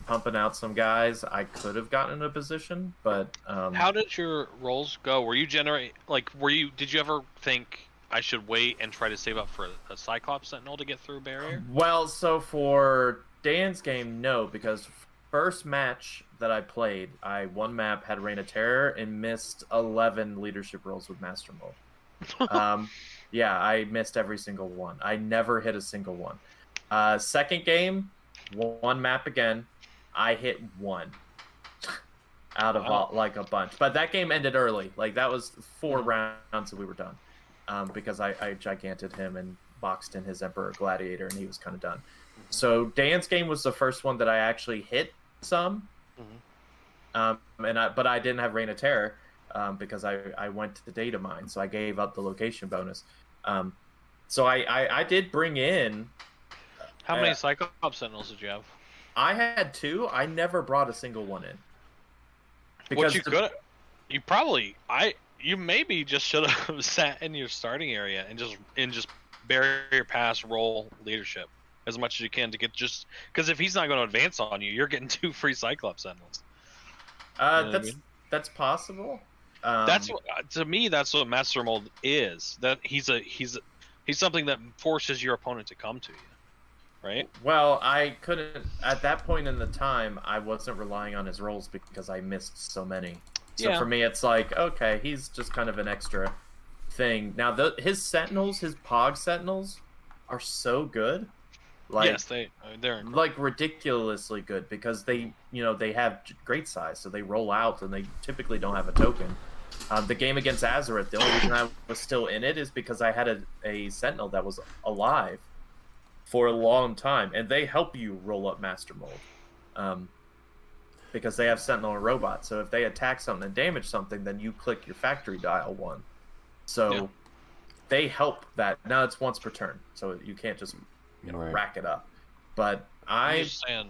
[SPEAKER 4] pumping out some guys, I could have gotten in a position, but
[SPEAKER 3] how did your rolls go? Were you did you ever think I should wait and try to save up for a Cyclops Sentinel to get through barrier?
[SPEAKER 4] Well, so for Dan's game, no, because first match that I played, I one map had Reign of Terror and missed 11 leadership rolls with Master Mold. Yeah, I missed every single one. I never hit a single one. Second game, one map again, I hit one out of a bunch. But that game ended early. Like, that was 4 rounds and we were done. Because I giganted him and boxed in his Emperor Gladiator, and he was kind of done. So Dan's game was the first one that I actually hit some. But I didn't have Reign of Terror because I went to the data mine, so I gave up the location bonus. So I did bring in...
[SPEAKER 3] How many Cyclops Sentinels did you have?
[SPEAKER 4] I had 2. I never brought a single one in. Because you maybe just should have sat in your starting area and just barrier pass roll leadership as much as you can to get just because if he's not going to advance on you, you're getting 2 free Cyclops Sentinels. That's possible.
[SPEAKER 3] To me, that's what Master Mold is. That he's something that forces your opponent to come to you. Right?
[SPEAKER 4] Well, I couldn't at that point in the time. I wasn't relying on his rolls because I missed so many. So for me, it's like, okay, he's just kind of an extra thing. Now, his Sentinels, his Pog Sentinels, are so good. Like,
[SPEAKER 3] yes, they're incredible.
[SPEAKER 4] Like ridiculously good because they have great size, so they roll out and they typically don't have a token. The game against Azeroth, the only reason I was still in it is because I had a Sentinel that was alive for a long time, and they help you roll up Master Mold. Because they have Sentinel and Robot, so if they attack something and damage something, then you click your factory dial 1. So they help that. Now it's once per turn, so you can't just rack it up. But
[SPEAKER 3] I'm just saying,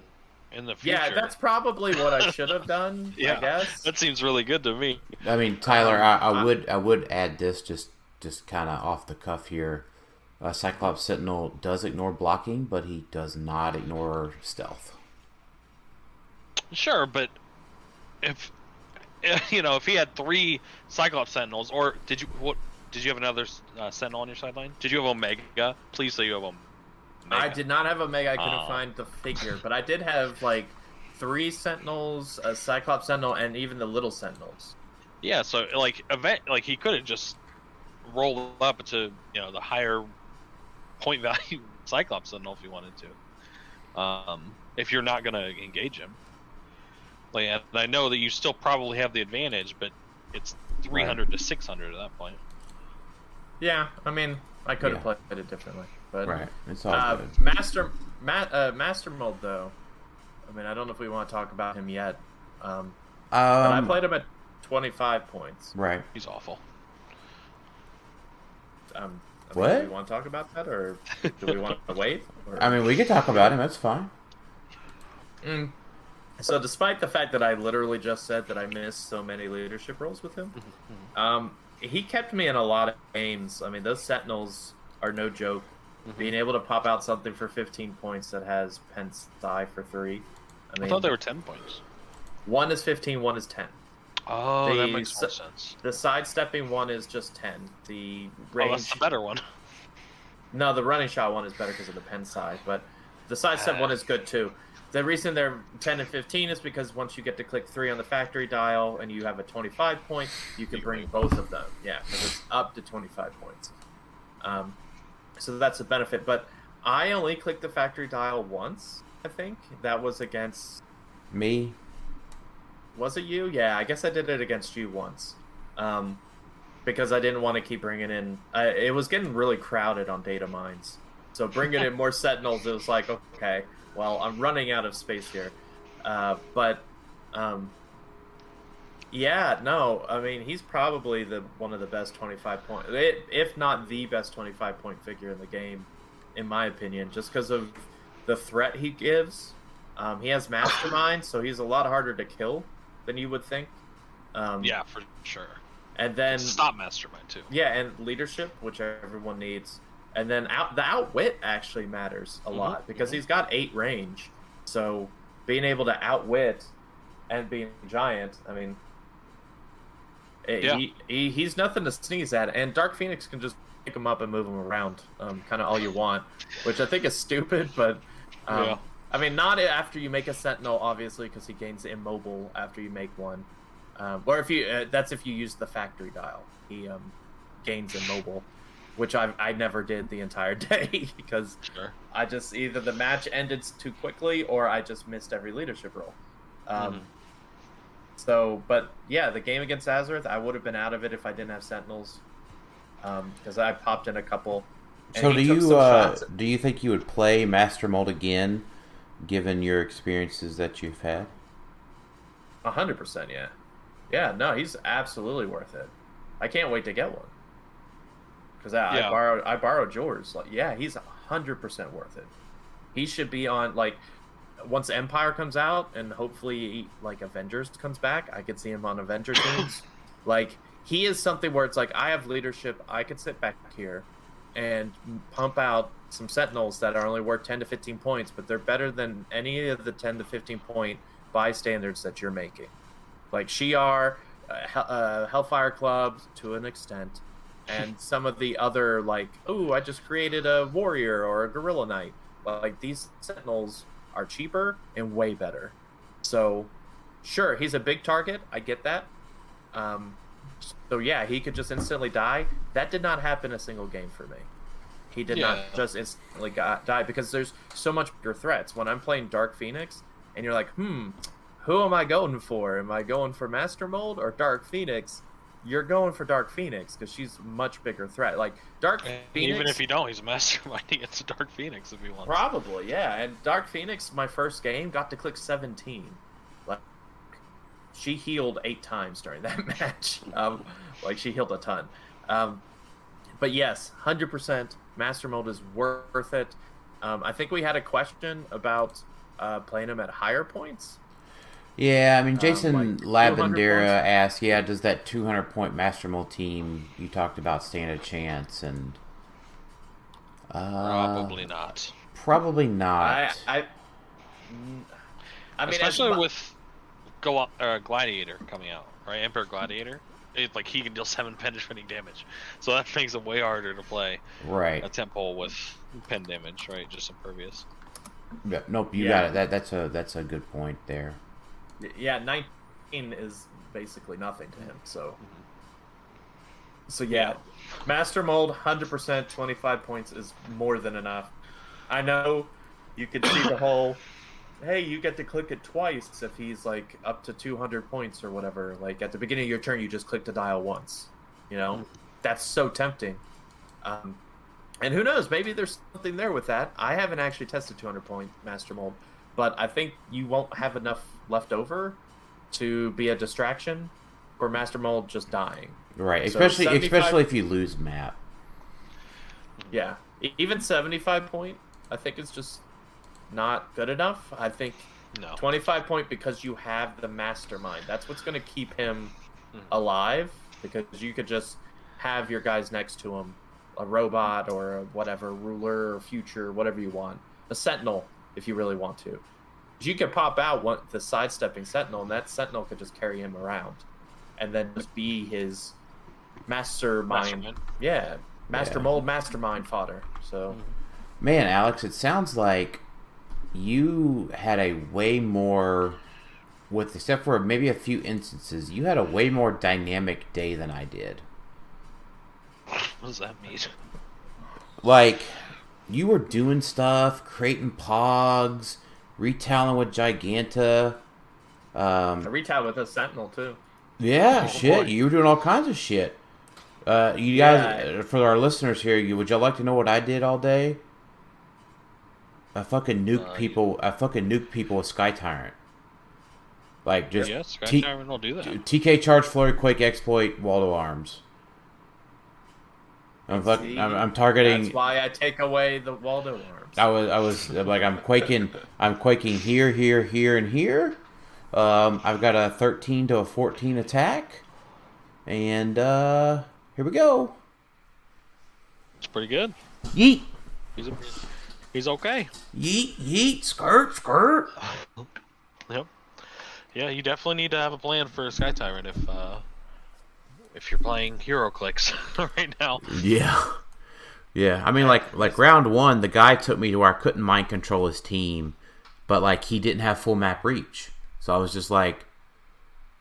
[SPEAKER 3] in the future,
[SPEAKER 4] that's probably what I should have done. I guess
[SPEAKER 3] that seems really good to me.
[SPEAKER 2] I mean, Tylor, I would add this just kind of off the cuff here. Cyclops Sentinel does ignore blocking, but he does not ignore stealth.
[SPEAKER 3] Sure, but if he had 3 Cyclops Sentinels, or did you have another Sentinel on your sideline? Did you have Omega? Please say you have Omega.
[SPEAKER 4] I did not have Omega. I couldn't find the figure, but I did have like 3 Sentinels, a Cyclops Sentinel, and even the little Sentinels. Yeah,
[SPEAKER 3] so he could have just rolled up to the higher point value Cyclops Sentinel if you wanted to. If you're not gonna engage him. And I know that you still probably have the advantage, but it's 300 to 600 at that point. Yeah, I mean, I could have played it differently, but
[SPEAKER 2] it's all good.
[SPEAKER 4] Master Mold, though. I mean, I don't know if we want to talk about him yet. But I played him at 25 points.
[SPEAKER 2] Right.
[SPEAKER 3] He's awful.
[SPEAKER 2] What?
[SPEAKER 4] Do we want to talk about that, or do we want to wait? Or...
[SPEAKER 2] I mean, we could talk about him. That's fine.
[SPEAKER 4] So despite the fact that I literally just said that I missed so many leadership roles with him, he kept me in a lot of games. I mean, those Sentinels are no joke. Being able to pop out something for 15 points that has Pensai for 3.
[SPEAKER 3] I thought they were 10 points.
[SPEAKER 4] One is 15, one is 10.
[SPEAKER 3] Oh, that makes more sense.
[SPEAKER 4] The sidestepping one is just 10. The range...
[SPEAKER 3] that's the better one.
[SPEAKER 4] No, the running shot one is better because of the Pensai, but the sidestep one is good too. The reason they're 10 and 15 is because once you get to click 3 on the factory dial and you have a 25 point, you can bring both of them. Yeah, because it's up to 25 points. So that's a benefit. But I only clicked the factory dial once, I think. That was against...
[SPEAKER 2] Me.
[SPEAKER 4] Was it you? Yeah, I guess I did it against you once. Because I didn't want to keep bringing in... it was getting really crowded on data mines. So bringing in more Sentinels, it was like, okay... Well, I'm running out of space here, but Yeah, no, I mean, he's probably one of the best 25-point, if not the best 25-point figure in the game, in my opinion, just because of the threat he gives. He has Mastermind, so he's a lot harder to kill than you would think.
[SPEAKER 3] Yeah, for sure.
[SPEAKER 4] And then
[SPEAKER 3] stop Mastermind too.
[SPEAKER 4] Yeah, and Leadership, which everyone needs. And then the Outwit actually matters a lot because he's got 8 range. So being able to outwit and being giant, I mean, he's nothing to sneeze at. And Dark Phoenix can just pick him up and move him around, kind of all you want, which I think is stupid. But I mean, not after you make a Sentinel, obviously, because he gains immobile after you make one. Or if you that's if you use the factory dial, he gains immobile, which I never did the entire day because I just either the match ended too quickly or I just missed every leadership roll. So, but yeah, the game against Azereth, I would have been out of it if I didn't have Sentinels, because I popped in a couple.
[SPEAKER 2] So do you think you would play Master Mold again, given your experiences that you've had?
[SPEAKER 4] 100%, yeah. Yeah, no, he's absolutely worth it. I can't wait to get one. Because I borrowed yours. Like, yeah, he's 100% worth it. He should be on, like, once Empire comes out and hopefully like Avengers comes back, I could see him on Avenger teams. Like, he is something where it's like, I have leadership, I could sit back here and pump out some Sentinels that are only worth 10 to 15 points, but they're better than any of the 10 to 15 point bystanders that you're making. Like Shi'ar, Hellfire Club to an extent, and some of the other, like, ooh, I just created a warrior or a gorilla knight. Like, these Sentinels are cheaper and way better. So, sure, he's a big target. I get that. So, yeah, he could just instantly die. That did not happen a single game for me. He did not just instantly die because there's so much bigger threats. When I'm playing Dark Phoenix and you're like, who am I going for? Am I going for Master Mold or Dark Phoenix? You're going for Dark Phoenix because she's a much bigger threat. Like, Dark Phoenix...
[SPEAKER 3] Even if you don't, he's masterminding it's a Dark Phoenix if he wants.
[SPEAKER 4] Probably, yeah. And Dark Phoenix, my first game, got to click 17. Like, she healed 8 times during that match. Like, she healed a ton. But yes, 100% Master Mold is worth it. I think we had a question about playing him at higher points.
[SPEAKER 2] Yeah, I mean, Jason Lavendera asked, does that 200-point Master Mold team you talked about stand a chance? And
[SPEAKER 3] probably not.
[SPEAKER 2] Probably not.
[SPEAKER 4] I mean,
[SPEAKER 3] especially with Gladiator coming out, right? Emperor Gladiator. Like, he can deal 7 penetrating damage, so that makes it way harder to play.
[SPEAKER 2] Right.
[SPEAKER 3] A temple with pen damage, right? Just impervious.
[SPEAKER 2] Yeah, nope, you got it. That's a good point there.
[SPEAKER 4] Yeah, 19 is basically nothing to him. So yeah, Master Mold 100%, 25 points is more than enough. I know you could see the whole, hey, you get to click it twice if he's like up to 200 points or whatever. Like, at the beginning of your turn, you just click to dial once. You know, that's so tempting. And who knows? Maybe there's something there with that. I haven't actually tested 200-point Master Mold, but I think you won't have enough left over to be a distraction for Master Mold just dying.
[SPEAKER 2] Right,
[SPEAKER 4] So
[SPEAKER 2] especially if you lose map.
[SPEAKER 4] Yeah, even 75 point, I think is just not good enough. I think 25 point because you have the Mastermind. That's what's going to keep him alive, because you could just have your guys next to him, a robot or a whatever, ruler or future, whatever you want, a Sentinel if you really want to. You could pop out the sidestepping Sentinel, and that Sentinel could just carry him around, and then just be his Mastermind. Yeah, Mold Mastermind fodder. So,
[SPEAKER 2] man, Alex, it sounds like you had a way more, except for maybe a few instances, you had a way more dynamic day than I did.
[SPEAKER 3] What does that mean?
[SPEAKER 2] Like, you were doing stuff, creating pogs, retailing with Giganta.
[SPEAKER 4] I retail with a Sentinel too.
[SPEAKER 2] Yeah, shit. You were doing all kinds of shit. You guys, for our listeners here, would y'all like to know what I did all day? I fucking nuked people. I fucking nuked people with Sky Tyrant. Like just
[SPEAKER 3] Sky Tyrant will do that.
[SPEAKER 2] TK Charge, Flurry, Quake, Exploit, Waldo Arms. I'm targeting.
[SPEAKER 4] That's why I take away the Waldo Arms.
[SPEAKER 2] I was like I'm quaking here, and here. I've got a 13 to a 14 attack, and here we go.
[SPEAKER 3] It's pretty good.
[SPEAKER 2] Yeet.
[SPEAKER 3] He's okay.
[SPEAKER 2] Yeet, skirt.
[SPEAKER 3] Yep. Yeah, you definitely need to have a plan for Sky Tyrant if you're playing Heroclix right now.
[SPEAKER 2] Yeah. I mean, like round 1, the guy took me to where I couldn't mind control his team, but like he didn't have full map reach. So I was just like,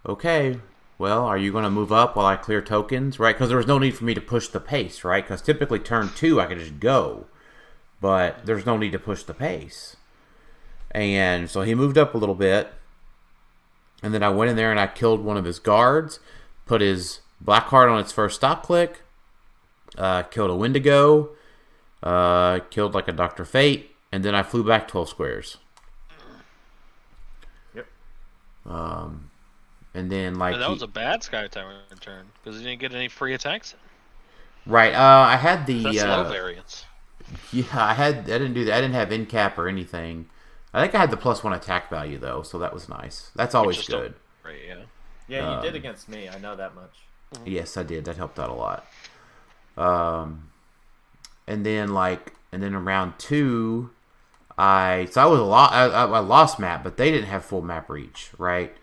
[SPEAKER 2] okay, well, are you going to move up while I clear tokens, right? Because there was no need for me to push the pace, right? Because typically turn 2 I could just go, but there's no need to push the pace. And so he moved up a little bit, and then I went in there and I killed one of his guards, put his Blackheart on its first stop click, killed a Wendigo, killed like a Dr. Fate, and then I flew back 12 squares.
[SPEAKER 4] Yep.
[SPEAKER 2] And then like...
[SPEAKER 3] And that was a bad Sky Tyrant turn, because he didn't get any free attacks.
[SPEAKER 2] Right, I had the...
[SPEAKER 3] That's low variance.
[SPEAKER 2] Yeah, I didn't do that. I didn't have in cap or anything. I think I had the +1 attack value, though, so that was nice. That's always good.
[SPEAKER 3] Right, yeah.
[SPEAKER 4] Yeah, you did against me. I know that much.
[SPEAKER 2] Yes, I did. That helped out a lot. And then in round 2, I lost map, but they didn't have full map reach, right?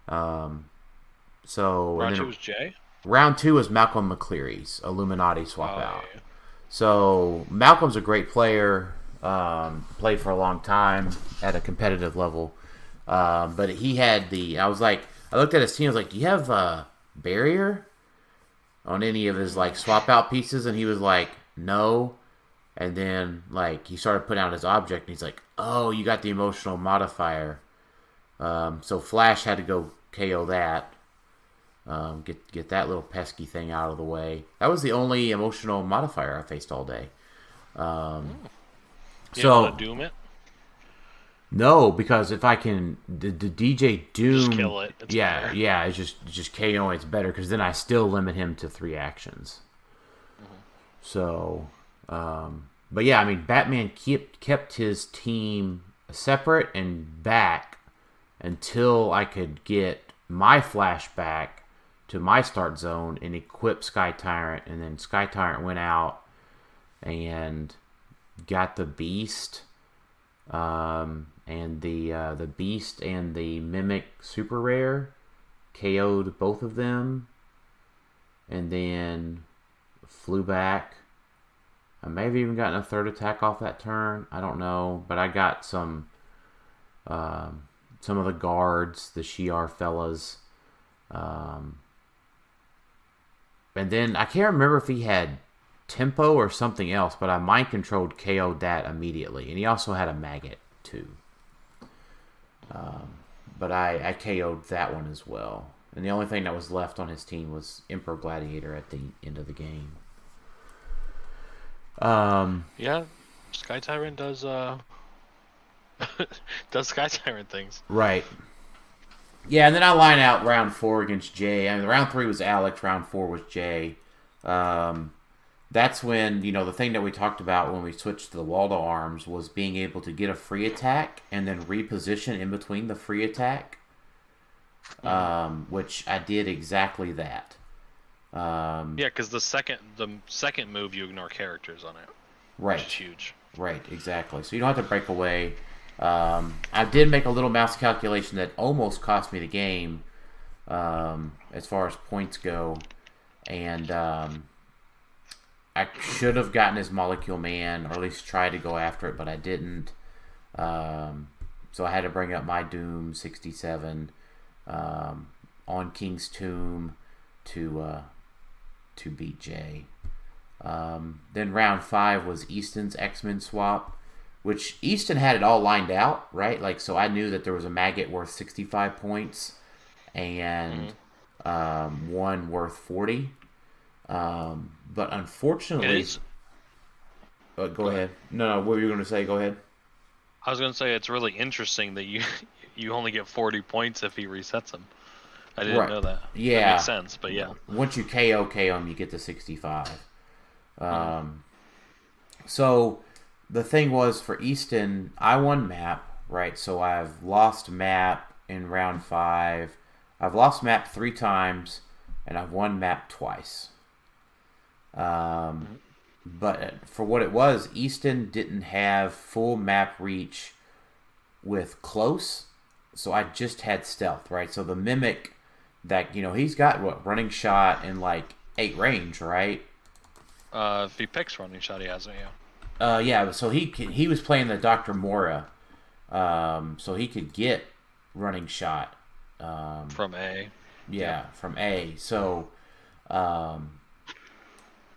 [SPEAKER 2] So
[SPEAKER 3] round 2 was Jay.
[SPEAKER 2] Round 2 was Malcolm McCleary's Illuminati swap out.
[SPEAKER 3] Yeah.
[SPEAKER 2] So Malcolm's a great player. Played for a long time at a competitive level. But he had I looked at his team. I was like, do you have a barrier on any of his like swap out pieces? And he was like, no. And then like he started putting out his object, and he's like, oh, you got the emotional modifier. So Flash had to go KO that. Get that little pesky thing out of the way. That was the only emotional modifier I faced all day.
[SPEAKER 3] So Doom it?
[SPEAKER 2] No, because if I can the DJ Doom,
[SPEAKER 3] just kill it. It's better.
[SPEAKER 2] Yeah, it's just KO. It's better because then I still limit him to 3 actions. So, but yeah, I mean, Batman kept his team separate and back until I could get my Flash back to my start zone and equip Sky Tyrant, and then Sky Tyrant went out and got the Beast, and the Beast and the Mimic super rare, KO'd both of them, and then flew back. I may have even gotten a 3rd attack off that turn. I don't know, but I got some of the guards, the Shi'ar fellas, and then I can't remember if he had tempo or something else, but I mind controlled KO'd that immediately, and he also had a maggot too. But I KO'd that one as well, and the only thing that was left on his team was Emperor Gladiator at the end of the game.
[SPEAKER 3] Yeah, Sky Tyrant does does Sky Tyrant things.
[SPEAKER 2] Right. Yeah, and then I line out round 4 against Jay. I mean, round 3 was Alex, round 4 was Jay. That's when, the thing that we talked about when we switched to the Waldo arms was being able to get a free attack and then reposition in between the free attack, which I did exactly that.
[SPEAKER 3] Yeah, because the second move you ignore characters on it.
[SPEAKER 2] Right.
[SPEAKER 3] Which is huge.
[SPEAKER 2] Right, exactly. So you don't have to break away. I did make a little mouse calculation that almost cost me the game, as far as points go, and I should have gotten his Molecule Man, or at least tried to go after it, but I didn't. So I had to bring up my Doom 67 on King's Tomb to beat Jay. Then round 5 was Easton's X-Men swap, which Easton had it all lined out, right? Like, so I knew that there was a maggot worth 65 points and one worth 40. But unfortunately, go ahead. No, what were you going to say? Go ahead.
[SPEAKER 3] I was going to say it's really interesting that you only get 40 points if he resets them. I didn't know that.
[SPEAKER 2] Yeah.
[SPEAKER 3] That makes sense, but yeah.
[SPEAKER 2] Once you KO him, you get to 65. So the thing was for Easton, I won map, right? So I've lost map in round 5. I've lost map 3 times, and I've won map twice. But for what it was, Easton didn't have full map reach with close, so I just had stealth, right? So the Mimic that, he's got, running shot and, 8 range, right?
[SPEAKER 3] If he picks running shot, he has it,
[SPEAKER 2] yeah, so he was playing the Dr. Mora, so he could get running shot.
[SPEAKER 3] From A.
[SPEAKER 2] Yeah, from A. So,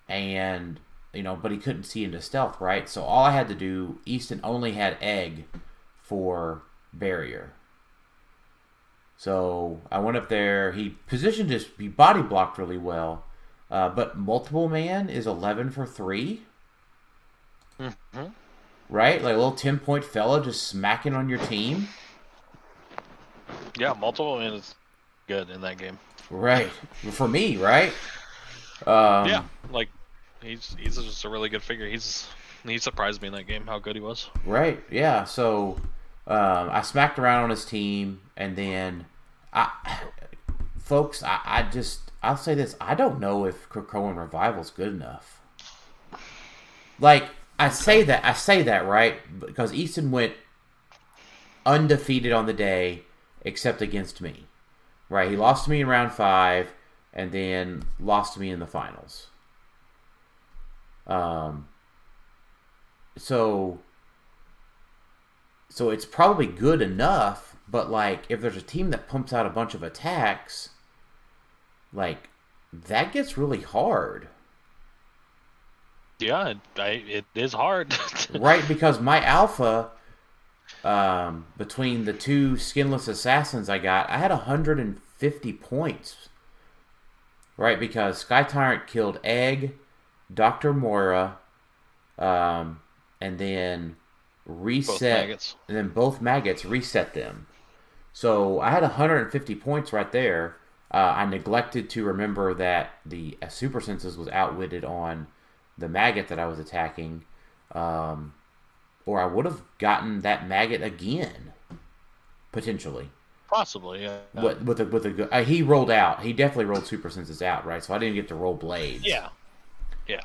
[SPEAKER 2] and, but he couldn't see into stealth, right? So all I had to do, Easton only had egg for barrier. So I went up there. He body blocked really well. But multiple man is 11 for 3.
[SPEAKER 3] Mm-hmm.
[SPEAKER 2] Right? Like a little 10-point fella just smacking on your team.
[SPEAKER 3] Yeah, multiple man is good in that game.
[SPEAKER 2] Right. For me, right?
[SPEAKER 3] Yeah, he's just a really good figure. He surprised me in that game how good he was.
[SPEAKER 2] Right. Yeah. So I smacked around on his team, and then I'll say this: I don't know if Krakoan Revival's good enough. I say that right because Easton went undefeated on the day, except against me. Right, he lost to me in round 5, and then lost to me in the finals. So it's probably good enough, but if there's a team that pumps out a bunch of attacks, that gets really hard.
[SPEAKER 3] Yeah, it is hard.
[SPEAKER 2] Right, because my alpha, between the 2 skinless assassins I had 150 points. Right, because Sky Tyrant killed Egg, Dr. Moira, and then reset. And then both maggots reset them. So I had 150 points right there. I neglected to remember that the Super Senses was outwitted on the maggot that I was attacking, or I would have gotten that maggot again, potentially.
[SPEAKER 3] Possibly, yeah.
[SPEAKER 2] With a good, he rolled out. He definitely rolled Super Senses out, right? So I didn't get to roll blades.
[SPEAKER 3] Yeah. It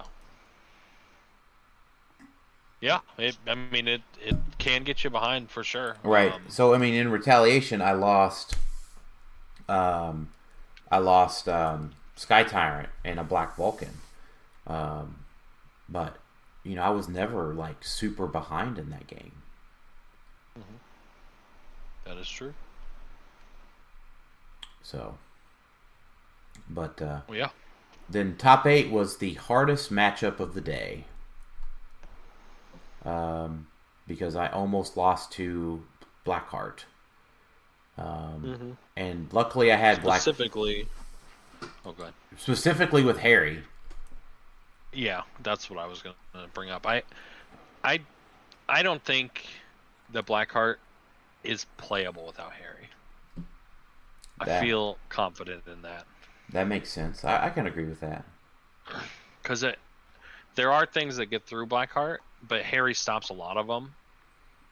[SPEAKER 3] can get you behind for sure.
[SPEAKER 2] Right. So in retaliation, I lost Sky Tyrant and a Black Vulcan. But I was never super behind in that game.
[SPEAKER 3] Mm-hmm. That is true.
[SPEAKER 2] So, but
[SPEAKER 3] yeah.
[SPEAKER 2] Then top 8 was the hardest matchup of the day. Because I almost lost to Blackheart. And luckily I had
[SPEAKER 3] specifically. Oh, go ahead.
[SPEAKER 2] Specifically with Harry.
[SPEAKER 3] Yeah, that's what I was going to bring up. I don't think the Blackheart is playable without Harry. I feel confident in that.
[SPEAKER 2] That makes sense. I can agree with that.
[SPEAKER 3] Because there are things that get through Blackheart, but Harry stops a lot of them.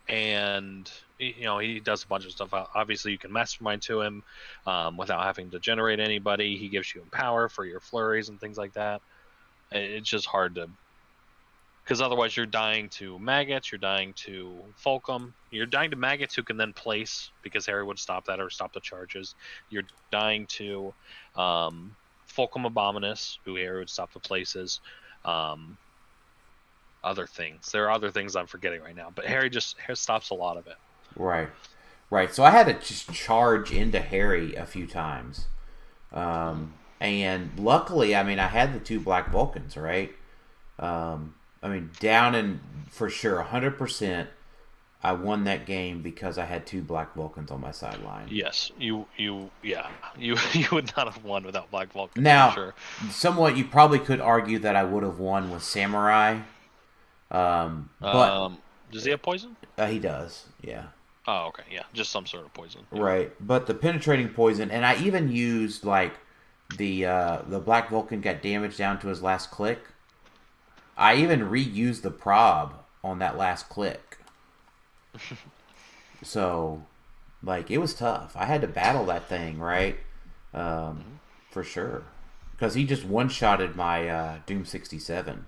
[SPEAKER 3] And, he does a bunch of stuff. Obviously, you can mastermind to him without having to generate anybody. He gives you power for your flurries and things like that. It's just hard to... Because otherwise you're dying to maggots, you're dying to Fulcrum, you're dying to maggots who can then place, because Harry would stop that or stop the charges. You're dying to Fulcrum Abominus, who Harry would stop the places. Other things. There are other things I'm forgetting right now, but Harry stops a lot of it. Right.
[SPEAKER 2] So I had to just charge into Harry a few times. And luckily, I had the 2 Black Vulcans, right? Down in, for sure, 100%, I won that game because I had 2 Black Vulcans on my sideline.
[SPEAKER 3] Yes, you would not have won without Black Vulcans.
[SPEAKER 2] Now,
[SPEAKER 3] for sure.
[SPEAKER 2] Somewhat, you probably could argue that I would have won with Samurai. But
[SPEAKER 3] does he have poison?
[SPEAKER 2] He does, yeah.
[SPEAKER 3] Oh, okay, yeah, just some sort of poison.
[SPEAKER 2] Right, but the penetrating poison, and I even used like the Black Vulcan got damaged down to his last click. I even reused the prob on that last click. So, like, it was tough. I had to battle that thing, right? For sure. Because he just one-shotted my Doom 67.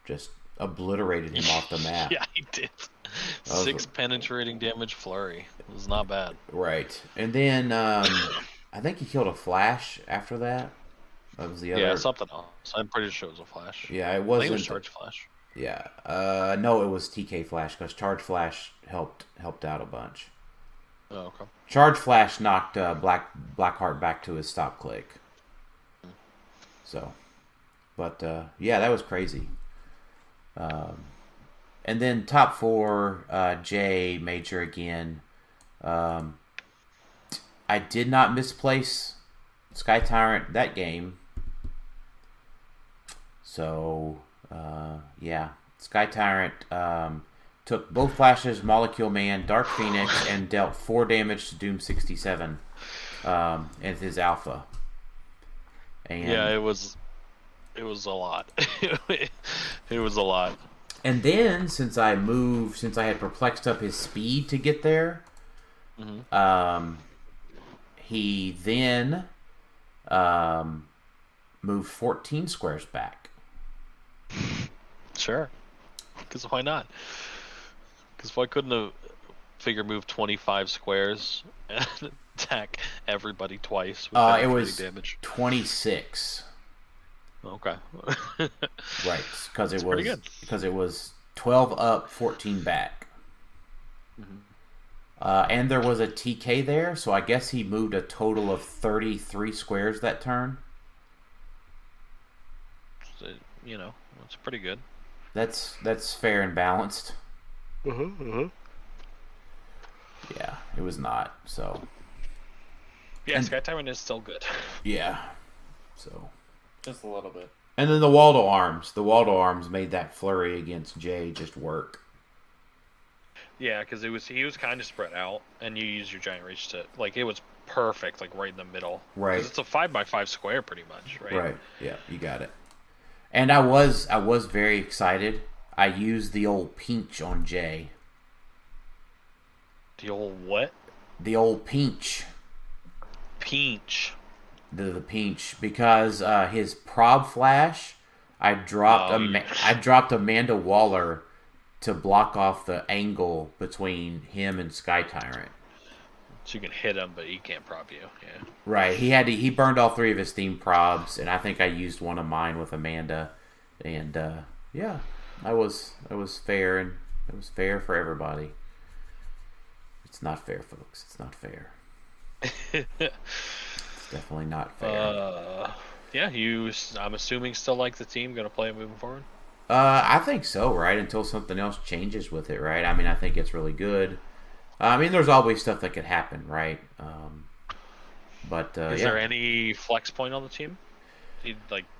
[SPEAKER 2] Just obliterated him off the map.
[SPEAKER 3] Yeah, he did. 6 penetrating damage flurry. It was not bad.
[SPEAKER 2] Right. And then, I think he killed a Flash after that. That was the other...
[SPEAKER 3] Yeah, something else. I'm pretty sure it was a Flash.
[SPEAKER 2] Yeah, it wasn't...
[SPEAKER 3] I think it was Charge Flash.
[SPEAKER 2] Yeah. No, it was TK Flash, because Charge Flash helped out a bunch.
[SPEAKER 3] Oh, okay.
[SPEAKER 2] Charge Flash knocked Blackheart back to his stop click. So, but yeah, that was crazy. And then top 4, J Major again. I did not misplace Sky Tyrant that game. So, yeah, Sky Tyrant took both flashes, Molecule Man, Dark Phoenix, and dealt 4 damage to Doom 67 in his alpha. And
[SPEAKER 3] yeah, it was a lot. It was a lot.
[SPEAKER 2] And then since I had perplexed up his speed to get there, he then moved 14 squares back.
[SPEAKER 3] Sure. Because why not? Because why couldn't a figure move 25 squares and attack everybody twice with
[SPEAKER 2] it was
[SPEAKER 3] damage?
[SPEAKER 2] 26.
[SPEAKER 3] Okay.
[SPEAKER 2] Right, because it was 12 up, 14 back. And there was a TK there, so I guess he moved a total of 33 squares that turn.
[SPEAKER 3] So, that's pretty good.
[SPEAKER 2] That's fair and balanced. Yeah, it was not, so...
[SPEAKER 3] Yeah, Sky Tyrant is still good.
[SPEAKER 2] Yeah, so...
[SPEAKER 4] Just a little bit.
[SPEAKER 2] And then the Waldo Arms. The Waldo Arms made that flurry against Jay just work.
[SPEAKER 3] Yeah, because he was kind of spread out, and you use your Giant Reach to... Like, it was perfect, like, right in the middle.
[SPEAKER 2] Right.
[SPEAKER 3] 'Cause it's a 5x5 square, pretty much, right?
[SPEAKER 2] Right, yeah, you got it. And I was very excited. I used the old Pinch on Jay.
[SPEAKER 3] The old what?
[SPEAKER 2] The old Pinch.
[SPEAKER 3] Pinch.
[SPEAKER 2] The Pinch, because his prob flash, I dropped Amanda Waller to block off the angle between him and Sky Tyrant.
[SPEAKER 3] So you can hit him, but he can't prob you. Yeah.
[SPEAKER 2] Right. He burned all 3 of his theme probs, and I think I used one of mine with Amanda, and yeah, I was fair, and it was fair for everybody. It's not fair, folks. It's not fair. Definitely not fair.
[SPEAKER 3] Yeah, I'm assuming still like the team, going to play it moving forward?
[SPEAKER 2] I think so, right? Until something else changes with it, right? I mean, I think it's really good. I mean, there's always stuff that could happen, right? But
[SPEAKER 3] Is there any flex point on the team you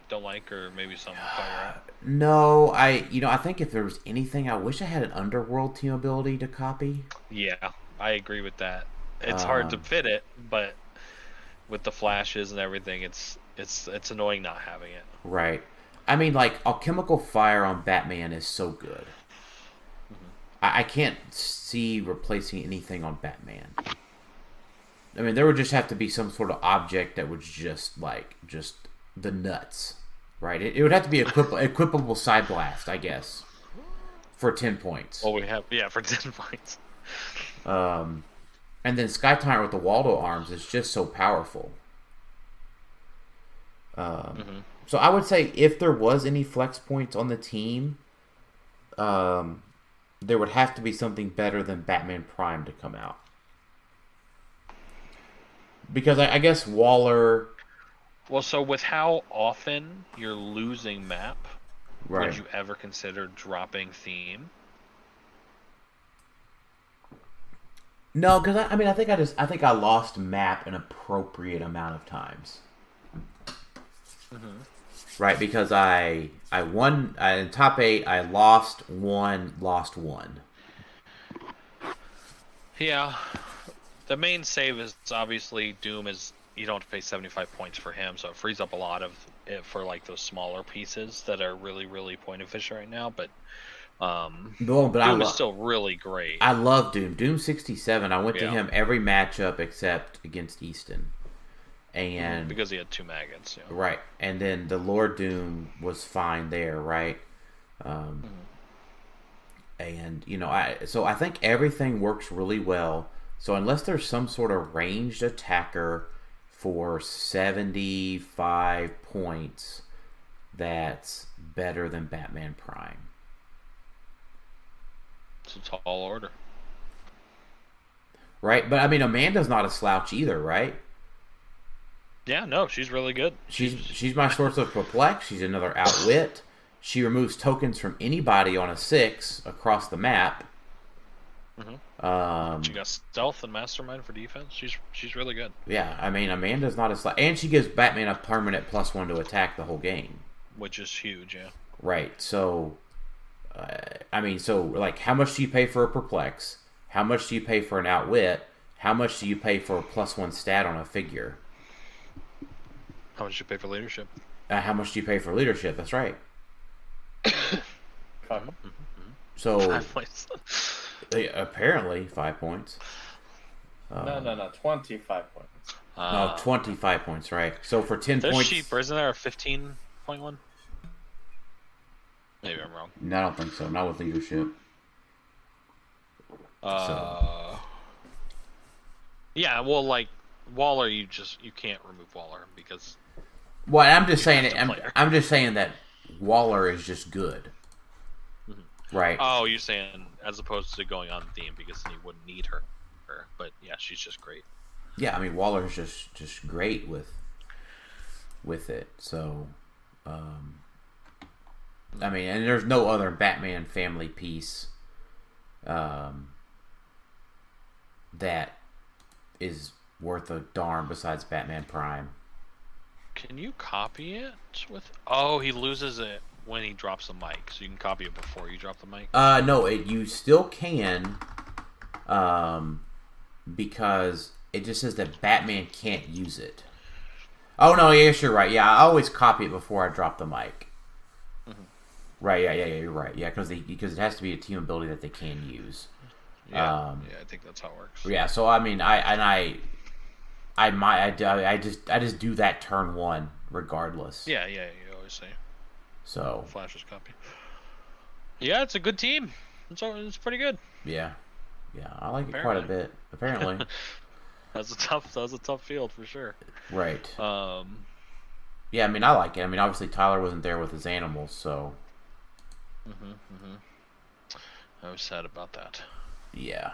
[SPEAKER 3] don't like, or maybe something fire out?
[SPEAKER 2] No, I think if there was anything, I wish I had an Underworld team ability to copy.
[SPEAKER 3] Yeah, I agree with that. It's hard to fit it, but with the flashes and everything, it's annoying not having it.
[SPEAKER 2] Right. I mean, like, Alchemical Fire on Batman is so good. I can't see replacing anything on Batman. I mean, there would just have to be some sort of object that was just the nuts, right? It would have to be equipable Side Blast, I guess, for 10 points.
[SPEAKER 3] Well, for 10 points.
[SPEAKER 2] And then Sky Tyrant with the Waldo Arms is just so powerful. So I would say if there was any flex points on the team, there would have to be something better than Batman Prime to come out. Because I guess Waller...
[SPEAKER 3] Well, so with how often you're losing map,
[SPEAKER 2] right.
[SPEAKER 3] Would you ever consider dropping theme?
[SPEAKER 2] No, because I think I lost map an appropriate amount of times. Right, because I won in top 8. I lost 1, lost 1.
[SPEAKER 3] Yeah. The main save is obviously Doom is you don't have to pay 75 points for him, so it frees up a lot of it for like those smaller pieces that are really, really point efficient right now. But Doom is still really great.
[SPEAKER 2] I love Doom. Doom 67. I went to him every matchup except against Easton. And
[SPEAKER 3] because he had 2 maggots. Yeah.
[SPEAKER 2] Right. And then the Lord Doom was fine there, right? And, you know, I think everything works really well. So unless there's some sort of ranged attacker for 75 points that's better than Batman Prime.
[SPEAKER 3] It's a tall order.
[SPEAKER 2] Right? But, I mean, Amanda's not a slouch either, right?
[SPEAKER 3] Yeah, no, she's really good.
[SPEAKER 2] She's my source of perplex. She's another outwit. She removes tokens from anybody on a 6 across the map.
[SPEAKER 3] She got stealth and mastermind for defense. She's really good.
[SPEAKER 2] Yeah, I mean, Amanda's not a slouch. And she gives Batman a permanent +1 to attack the whole game.
[SPEAKER 3] Which is huge, yeah.
[SPEAKER 2] Right, so... I mean, so, like, how much do you pay for a perplex? How much do you pay for an outwit? How much do you pay for a +1 stat on a figure?
[SPEAKER 3] How much do you pay for leadership?
[SPEAKER 2] How much do you pay for leadership? That's right.
[SPEAKER 4] 5
[SPEAKER 2] So
[SPEAKER 3] 5 points.
[SPEAKER 2] Apparently 5 points.
[SPEAKER 4] No, 25 points.
[SPEAKER 2] No, 25 points, right? So for 10
[SPEAKER 3] There's
[SPEAKER 2] points.
[SPEAKER 3] cheaper, isn't there a 15.1? Maybe I'm wrong.
[SPEAKER 2] No, I don't think so. Not with leadership.
[SPEAKER 3] Yeah, well, like Waller, you can't remove Waller because.
[SPEAKER 2] Well, I'm just saying it. I'm just saying that Waller is just good, right?
[SPEAKER 3] Oh, you're saying as opposed to going on theme because he wouldn't need her, but yeah, she's just great.
[SPEAKER 2] Yeah, I mean Waller's just great with it. So, I mean, and there's no other Batman family piece that is worth a darn besides Batman Prime.
[SPEAKER 3] Can you copy it with? Oh, he loses it when he drops the mic, so you can copy it before you drop the mic.
[SPEAKER 2] No, you still can, because it just says that Batman can't use it. Oh no, yes, you're right. Yeah, I always copy it before I drop the mic. Right? Yeah, you're right. Yeah, because it has to be a team ability that they can use.
[SPEAKER 3] Yeah, I think that's how it works.
[SPEAKER 2] Yeah, so I mean, I just do that turn 1 regardless.
[SPEAKER 3] Yeah, you always say.
[SPEAKER 2] So
[SPEAKER 3] Flash's copy. Yeah, it's a good team. It's pretty good.
[SPEAKER 2] Yeah, I like it quite a bit. Apparently,
[SPEAKER 3] That's a tough field for sure.
[SPEAKER 2] Right. Yeah, I mean, I like it. I mean, obviously Tylor wasn't there with his animals, so.
[SPEAKER 3] I was sad about that.
[SPEAKER 2] Yeah.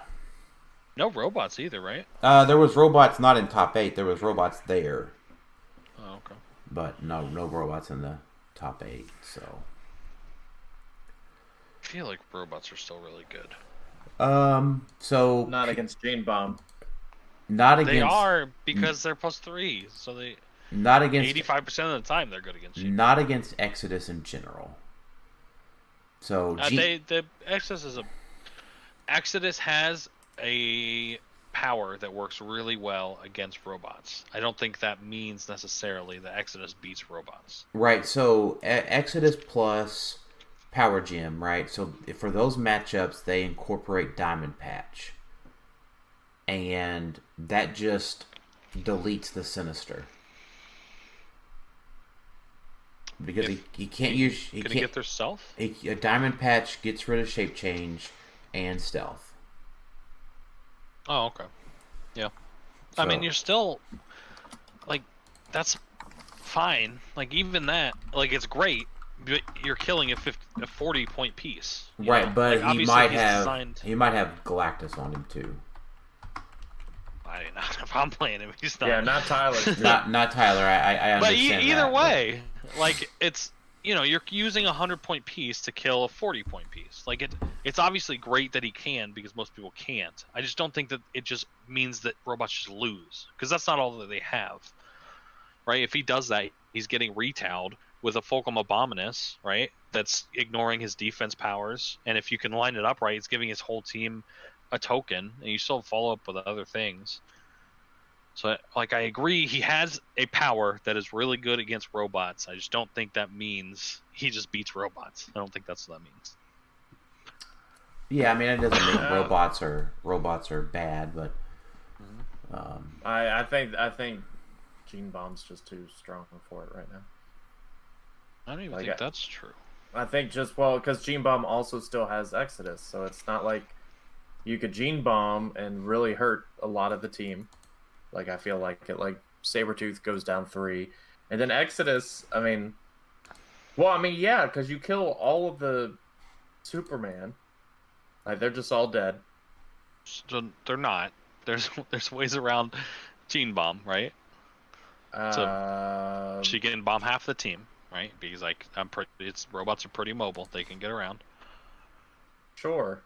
[SPEAKER 3] No robots either, right?
[SPEAKER 2] There was robots not in top 8. There was robots there.
[SPEAKER 3] Oh, okay.
[SPEAKER 2] But no robots in the top 8. So.
[SPEAKER 3] I feel like robots are still really good.
[SPEAKER 2] So
[SPEAKER 4] Not against Gene Bomb.
[SPEAKER 2] Not against.
[SPEAKER 3] They are because they're +3, so they.
[SPEAKER 2] Not against.
[SPEAKER 3] 85% of the time they're good against you.
[SPEAKER 2] Not against Exodus in general. So
[SPEAKER 3] the Exodus has a power that works really well against robots. I don't think that means necessarily that Exodus beats robots.
[SPEAKER 2] Right. So Exodus plus Power Gem, right? So for those matchups, they incorporate Diamond Patch, and that just deletes the Sinister. Because he can't use...
[SPEAKER 3] Can he get their stealth?
[SPEAKER 2] A Diamond Patch gets rid of Shape Change and Stealth.
[SPEAKER 3] Oh, okay. Yeah.
[SPEAKER 2] So,
[SPEAKER 3] I mean, you're still... Like, that's fine. Like, even that... Like, it's great, but you're killing a 40-point piece.
[SPEAKER 2] Right, but
[SPEAKER 3] like,
[SPEAKER 2] he might have Galactus on him, too.
[SPEAKER 3] I mean, if I'm playing him, he's not.
[SPEAKER 4] Yeah, not Tyler.
[SPEAKER 2] not Tylor. I understand.
[SPEAKER 3] But either
[SPEAKER 2] that,
[SPEAKER 3] way, like it's you're using a 100-point piece to kill a 40-point piece. Like it's obviously great that he can because most people can't. I just don't think that it just means that robots just lose because that's not all that they have, right? If he does that, he's getting retowed with a Fulcrum Abominus, right? That's ignoring his defense powers, and if you can line it up right, it's giving his whole team a token, and you still follow up with other things. So, like, I agree, he has a power that is really good against robots. I just don't think that means he just beats robots. I don't think that's what that means.
[SPEAKER 2] Yeah, I mean, it doesn't mean robots are bad, but
[SPEAKER 4] I think Gene Bomb's just too strong for it right now.
[SPEAKER 3] I don't even think that's true.
[SPEAKER 4] I think because Gene Bomb also still has Exodus, so it's not like you could Gene Bomb and really hurt a lot of the team. Like, I feel like Sabretooth goes down 3, and then Exodus. Yeah, because you kill all of the Superman. Like, they're just all dead.
[SPEAKER 3] So they're not. There's ways around Gene Bomb, right? So she can bomb half the team, right? Because robots are pretty mobile; they can get around.
[SPEAKER 4] Sure.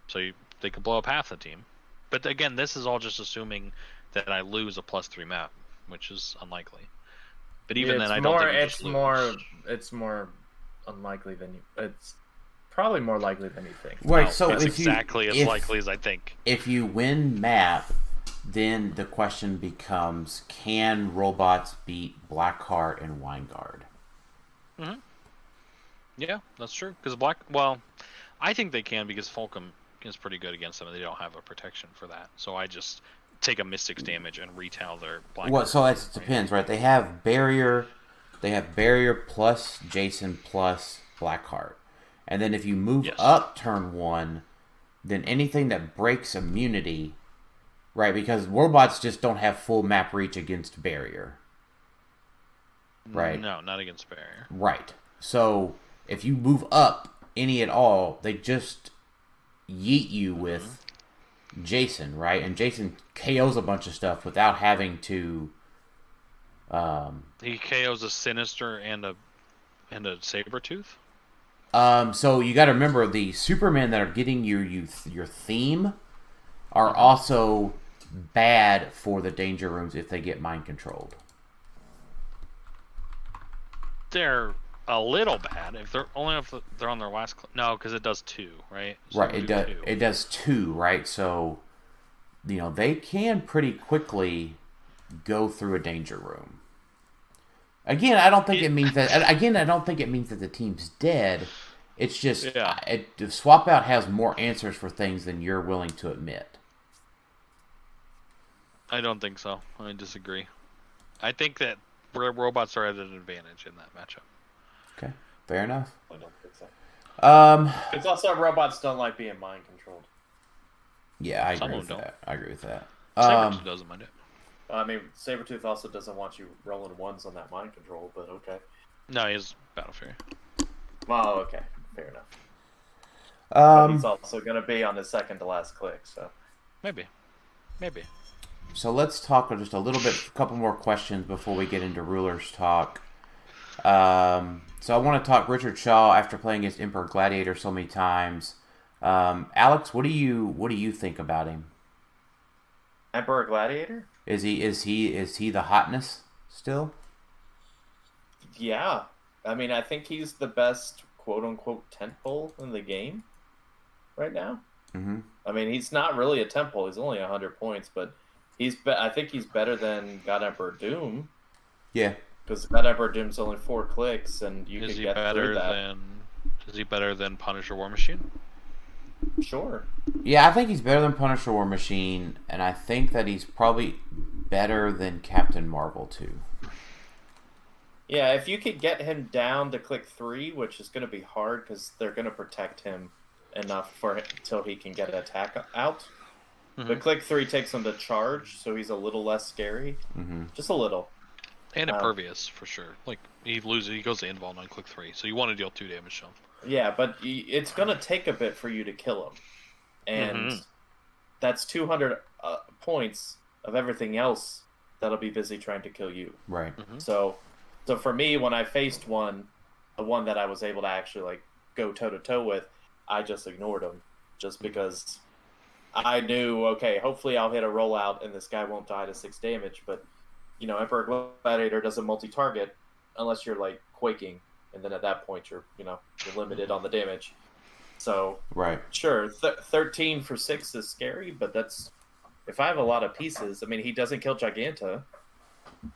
[SPEAKER 3] So they can blow up half the team. But again, this is all just assuming that I lose a +3 map, which is unlikely. But even then, I don't think
[SPEAKER 4] it's more unlikely than you. It's probably more likely than you think.
[SPEAKER 2] Right, so
[SPEAKER 3] it's exactly as likely as I think.
[SPEAKER 2] If you win map, then the question becomes: can robots beat Blackheart and Weingard?
[SPEAKER 3] Mm-hmm. Yeah, that's true. Because I think they can, because Fulcrum is pretty good against them, and they don't have a protection for that. So I just take a Mystics damage and retail their Blackheart.
[SPEAKER 2] Well, so it depends, right? They have barrier plus Jason plus Blackheart. And then if you move up turn 1, then anything that breaks immunity, right? Because robots just don't have full map reach against barrier. Right?
[SPEAKER 3] No, not against barrier.
[SPEAKER 2] Right. So if you move up any at all, they just yeet you with Jason, right? And Jason KOs a bunch of stuff without having to...
[SPEAKER 3] he KOs a Sinister and a Sabretooth?
[SPEAKER 2] So you got to remember, the Superman that are getting your theme are also bad for the danger rooms if they get mind controlled.
[SPEAKER 3] They're a little bad if they're on their last. No, because it does 2, right? So
[SPEAKER 2] right. It does 2, right? So they can pretty quickly go through a danger room. Again, I don't think it means that. Again, I don't think it means that the team's dead. It's just Swap Out has more answers for things than you're willing to admit.
[SPEAKER 3] I don't think so. I disagree. I think that robots are at an advantage in that matchup.
[SPEAKER 2] Okay, fair enough.
[SPEAKER 4] I don't think so. It's also robots don't like being mind controlled.
[SPEAKER 2] Yeah, I agree with that.
[SPEAKER 3] Sabretooth doesn't mind it.
[SPEAKER 4] I mean, Sabretooth also doesn't want you rolling 1s on that mind control, but okay.
[SPEAKER 3] No, he has Battle Fury.
[SPEAKER 4] Well, okay. Fair enough. But he's also going to be on the second to last click, so... Maybe.
[SPEAKER 2] So let's talk just a little bit, a couple more questions before we get into Rulers talk. So I want to talk Richard Shaw after playing against Emperor Gladiator so many times. Alex, what do you think about him?
[SPEAKER 4] Emperor Gladiator?
[SPEAKER 2] Is he the hotness still?
[SPEAKER 4] Yeah. I mean, I think he's the best quote-unquote tentpole in the game right now.
[SPEAKER 2] Mm-hmm.
[SPEAKER 4] I mean, he's not really a tentpole. He's only 100 points, but I think he's better than God Emperor Doom.
[SPEAKER 2] Yeah.
[SPEAKER 4] Because God Emperor Doom's only 4 clicks, and you can get through that.
[SPEAKER 3] Is he better than Punisher War Machine?
[SPEAKER 4] Sure.
[SPEAKER 2] Yeah, I think he's better than Punisher War Machine, and I think that he's probably better than Captain Marvel too.
[SPEAKER 4] Yeah, if you could get him down to click 3, which is going to be hard because they're going to protect him enough until he can get an attack out. Mm-hmm. But click 3 takes him to charge, so he's a little less scary.
[SPEAKER 2] Mm-hmm.
[SPEAKER 4] Just a little.
[SPEAKER 3] And impervious, for sure. Like, he goes to invuln on click 3, so you want to deal 2 damage to him.
[SPEAKER 4] Yeah, but it's going to take a bit for you to kill him. And that's 200 points of everything else that'll be busy trying to kill you.
[SPEAKER 2] Right.
[SPEAKER 3] Mm-hmm.
[SPEAKER 4] So for me, when I faced the one that I was able to actually go toe-to-toe with, I just ignored him. Just because I knew, okay, hopefully I'll hit a rollout and this guy won't die to 6 damage. But, Emperor Gladiator doesn't multi-target unless you're, quaking. And then at that point, you're limited on the damage. So
[SPEAKER 2] Right.
[SPEAKER 4] sure, 13 for 6 is scary, but that's if I have a lot of pieces. I mean, he doesn't kill Giganta,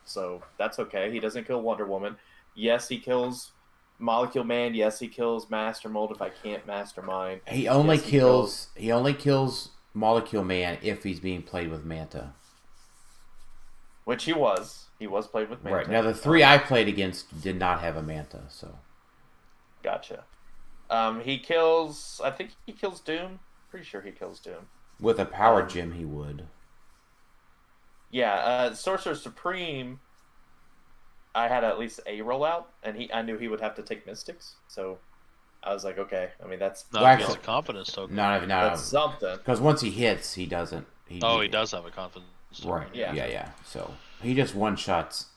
[SPEAKER 4] so that's okay. He doesn't kill Wonder Woman. Yes, he kills Molecule Man. Yes, he kills Master Mold if I can't Mastermind.
[SPEAKER 2] He only
[SPEAKER 4] Yes,
[SPEAKER 2] he only kills Molecule Man if he's being played with Manta.
[SPEAKER 4] Which he was. He was played with Manta.
[SPEAKER 2] Right. Now the 3 I played against did not have a Manta, so.
[SPEAKER 4] Gotcha. He kills. I think he kills Doom. Pretty sure he kills Doom.
[SPEAKER 2] With a power gem, he would.
[SPEAKER 4] Yeah. Sorcerer Supreme. I had at least a rollout, and I knew he would have to take Mystics, so I was like, okay. I mean, that's
[SPEAKER 3] Not as a confidence token.
[SPEAKER 4] that's something.
[SPEAKER 2] Because once he hits, he doesn't.
[SPEAKER 3] He does have a confidence token.
[SPEAKER 2] Right. Yeah. So he just one shots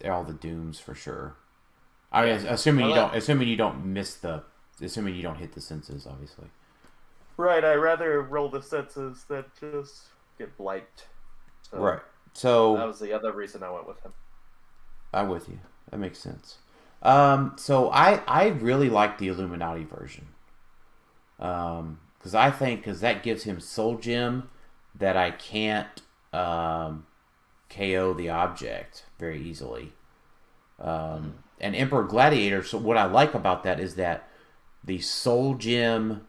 [SPEAKER 2] all the Dooms for sure. I mean, assuming you don't hit the senses, obviously.
[SPEAKER 4] Right. I'd rather roll the senses than just get bliked. So
[SPEAKER 2] right. So
[SPEAKER 4] that was the other reason I went with him.
[SPEAKER 2] I'm with you. That makes sense. So I really like the Illuminati version. Because that gives him Soul Gem that I can't KO the object very easily. And Emperor Gladiator, so what I like about that is that the Soul Gem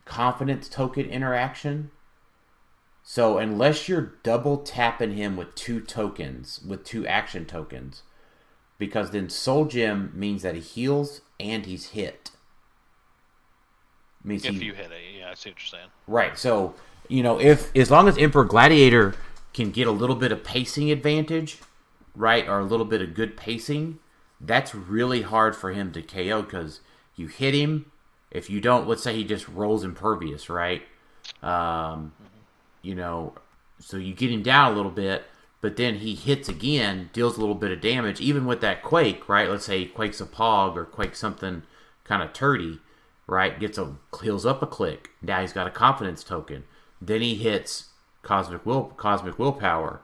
[SPEAKER 2] confidence token interaction. So unless you're double tapping him with 2 tokens, with 2 action tokens, because then Soul Gem means that he heals and he's hit.
[SPEAKER 3] If you hit it, yeah, I see what you're saying.
[SPEAKER 2] Right. So, as long as Emperor Gladiator can get a little bit of pacing advantage, right, or a little bit of good pacing, that's really hard for him to KO because you hit him. If you don't, let's say he just rolls Impervious, right? So you get him down a little bit, but then he hits again, deals a little bit of damage, even with that Quake, right? Let's say he Quakes a Pog or Quakes something kind of turdy, right? Heals up a click. Now he's got a confidence token. Then he hits Cosmic Willpower.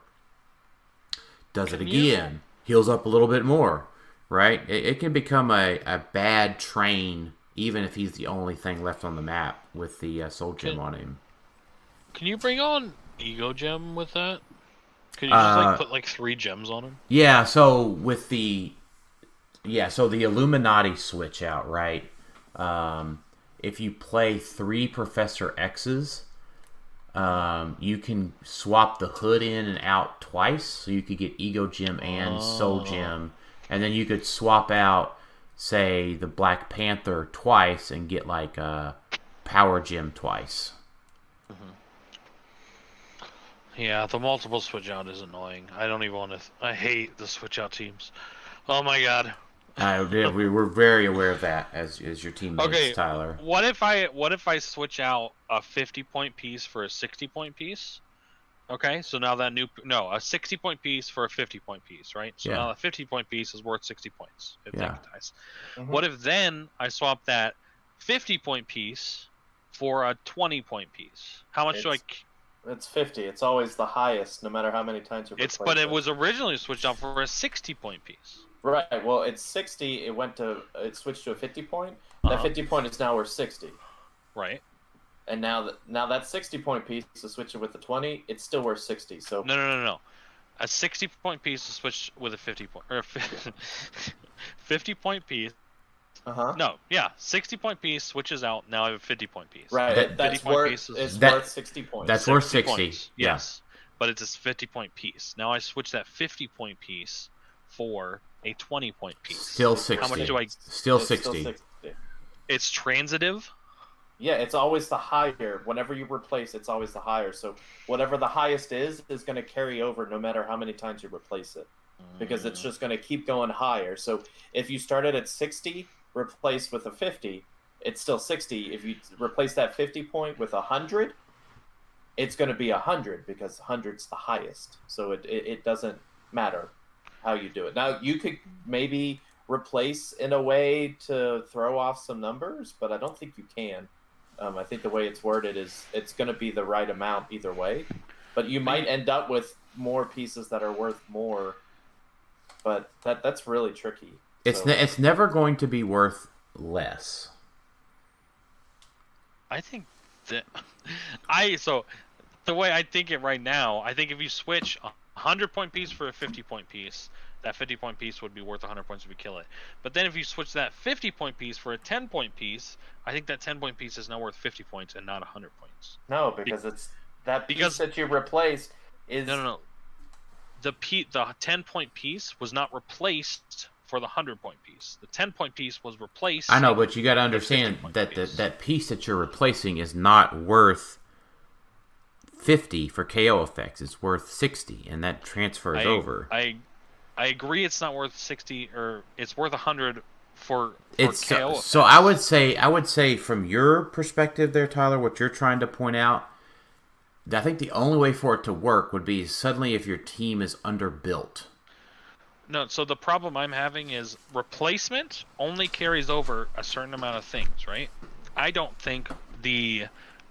[SPEAKER 2] Does it again. Heals up a little bit more, right? It can become a bad train, even if he's the only thing left on the map with the Soul Gem on him.
[SPEAKER 3] Can you bring on Ego Gem with that? Could you just put 3 gems on him?
[SPEAKER 2] Yeah, so with the Illuminati switch out, right? If you play 3 Professor X's, you can swap the hood in and out twice, so you could get Ego Gem and Soul Gem, and then you could swap out, say, the Black Panther twice and get Power Gem twice.
[SPEAKER 3] Yeah, the multiple switch out is annoying. I don't even want to. I hate the switch out teams. Oh my god.
[SPEAKER 2] We were very aware of that as your teammates,
[SPEAKER 3] okay,
[SPEAKER 2] Tyler.
[SPEAKER 3] What if I switch out a 50-point piece for a 60-point piece? Okay, so now that a 60-point piece for a 50-point piece, right? So now a 50-point piece is worth 60 points. What if then I swap that 50-point piece for a 20-point piece? How much do I?
[SPEAKER 4] It's 50. It's always the highest, no matter how many times you replace it.
[SPEAKER 3] But it was originally switched out for a 60-point piece.
[SPEAKER 4] Right. Well, it's 60. It switched to a 50-point. That 50-point is now worth 60.
[SPEAKER 3] Right.
[SPEAKER 4] And now that 60-point piece is switching with the 20, it's still worth 60. So
[SPEAKER 3] no. A 60-point piece is switched with a 50-point or 50-point piece. No, 60-point piece switches out. Now I have a 50-point piece.
[SPEAKER 4] Right. That's worth 60 points.
[SPEAKER 2] That's worth 60.
[SPEAKER 3] Points, yes. But it's a 50-point piece. Now I switch that 50-point piece for a 20-point piece.
[SPEAKER 2] Still 60.
[SPEAKER 3] How much do I?
[SPEAKER 2] Still 60.
[SPEAKER 3] It's transitive.
[SPEAKER 4] Yeah, it's always the higher. Whenever you replace, it's always the higher. So whatever the highest is going to carry over no matter how many times you replace it. Because it's just going to keep going higher. So if you started at 60, replaced with a 50, it's still 60. If you replace that 50 point with 100, it's going to be 100 because 100's the highest. So it doesn't matter how you do it. Now, you could maybe replace in a way to throw off some numbers, but I don't think you can. I think the way it's worded is it's going to be the right amount either way. But you might end up with more pieces that are worth more. But that's really tricky.
[SPEAKER 2] It's never going to be worth less.
[SPEAKER 3] I think that so the way I think it right now, I think if you switch a 100-point piece for a 50-point piece, that 50-point piece would be worth 100 points if you kill it. But then if you switch that 50-point piece for a 10-point piece, I think that 10-point piece is now worth 50 points and not 100 points.
[SPEAKER 4] No, because it's that piece that you replaced is
[SPEAKER 3] no. The 10-point piece was not replaced for the 100-point piece. The 10-point piece was replaced.
[SPEAKER 2] I know, but you got to understand that that piece that you're replacing is not worth 50 for KO effects. It's worth 60, and that transfers over.
[SPEAKER 3] I agree. It's not worth 60, or it's worth 100 for KO effects.
[SPEAKER 2] So I would say from your perspective there, Tyler, what you're trying to point out, I think the only way for it to work would be suddenly if your team is underbuilt.
[SPEAKER 3] No, so the problem I'm having is replacement only carries over a certain amount of things, right? I don't think the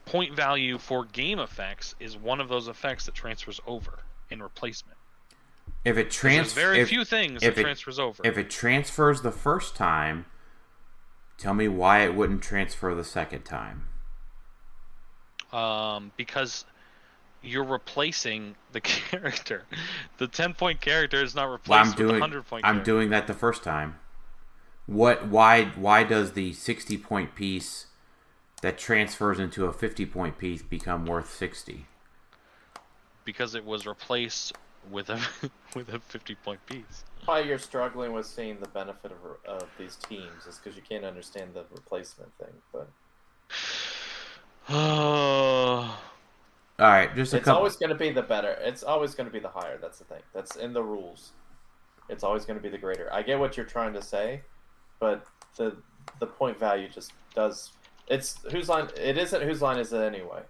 [SPEAKER 3] point value for game effects is one of those effects that transfers over in replacement.
[SPEAKER 2] If it
[SPEAKER 3] there's very few things that transfers over.
[SPEAKER 2] If it transfers the first time, tell me why it wouldn't transfer the second time.
[SPEAKER 3] Because you're replacing the character. The 10-point character is not replaced with the 100-point character.
[SPEAKER 2] I'm doing that the first time. Why does the 60-point piece that transfers into a 50-point piece become worth 60?
[SPEAKER 3] Because it was replaced with a 50-point piece.
[SPEAKER 4] Why you're struggling with seeing the benefit of these teams is because you can't understand the replacement thing. But
[SPEAKER 2] all right,
[SPEAKER 4] it's always going to be the better. It's always going to be the higher. That's the thing. That's in the rules. It's always going to be the greater. I get what you're trying to say, but the point value just does. It's whose line. It isn't whose line is it anyway.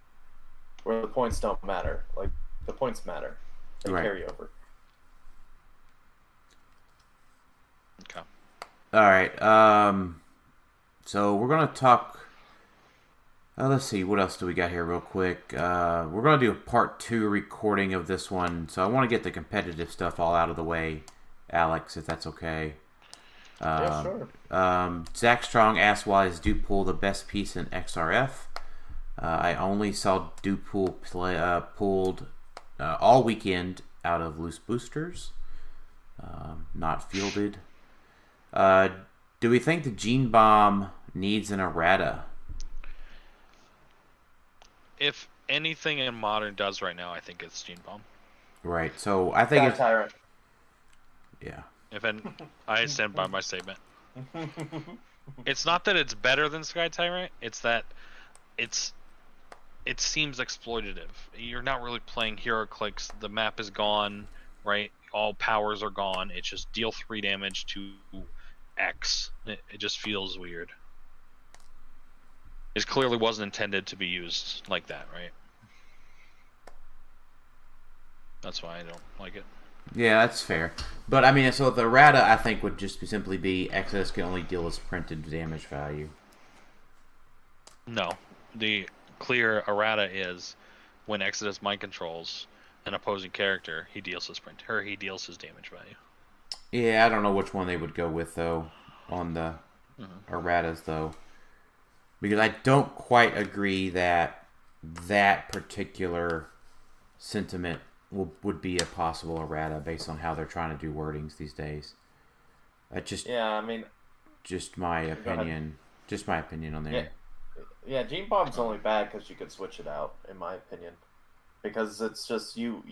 [SPEAKER 4] Where the points don't matter. Like the points matter. They carry over.
[SPEAKER 3] Okay.
[SPEAKER 2] All right. So we're gonna talk. Let's see, what else do we got here real quick? We're going to do a part 2 recording of this one, so I want to get the competitive stuff all out of the way, Alex, if that's okay.
[SPEAKER 4] Yeah, sure.
[SPEAKER 2] Zack Strong asked, why is Dupool the best piece in XRF? I only saw Dupool pulled all weekend out of loose boosters, not fielded. Do we think the Gene Bomb needs an errata?
[SPEAKER 3] If anything in Modern does right now, I think it's Gene Bomb.
[SPEAKER 2] Right, so I think
[SPEAKER 4] Tyrant.
[SPEAKER 2] Yeah.
[SPEAKER 3] I stand by my statement. It's not that it's better than Sky Tyrant, it's that it seems exploitative. You're not really playing Heroclix. The map is gone, right? All powers are gone. It's just deal 3 damage to X. It just feels weird. It clearly wasn't intended to be used like that, right? That's why I don't like it.
[SPEAKER 2] Yeah, that's fair. But, I mean, so the errata, I think, would just simply be Exodus can only deal its printed damage value.
[SPEAKER 3] No. The clear errata is when Exodus mind controls an opposing character, he deals his damage value.
[SPEAKER 2] Yeah, I don't know which one they would go with, though, on the erratas, though. Because I don't quite agree that that particular sentiment would be a possible errata based on how they're trying to do wordings these days. Just my opinion. Just my opinion on there.
[SPEAKER 4] Yeah, Gene Bomb's only bad because you could switch it out, in my opinion. Because it's just you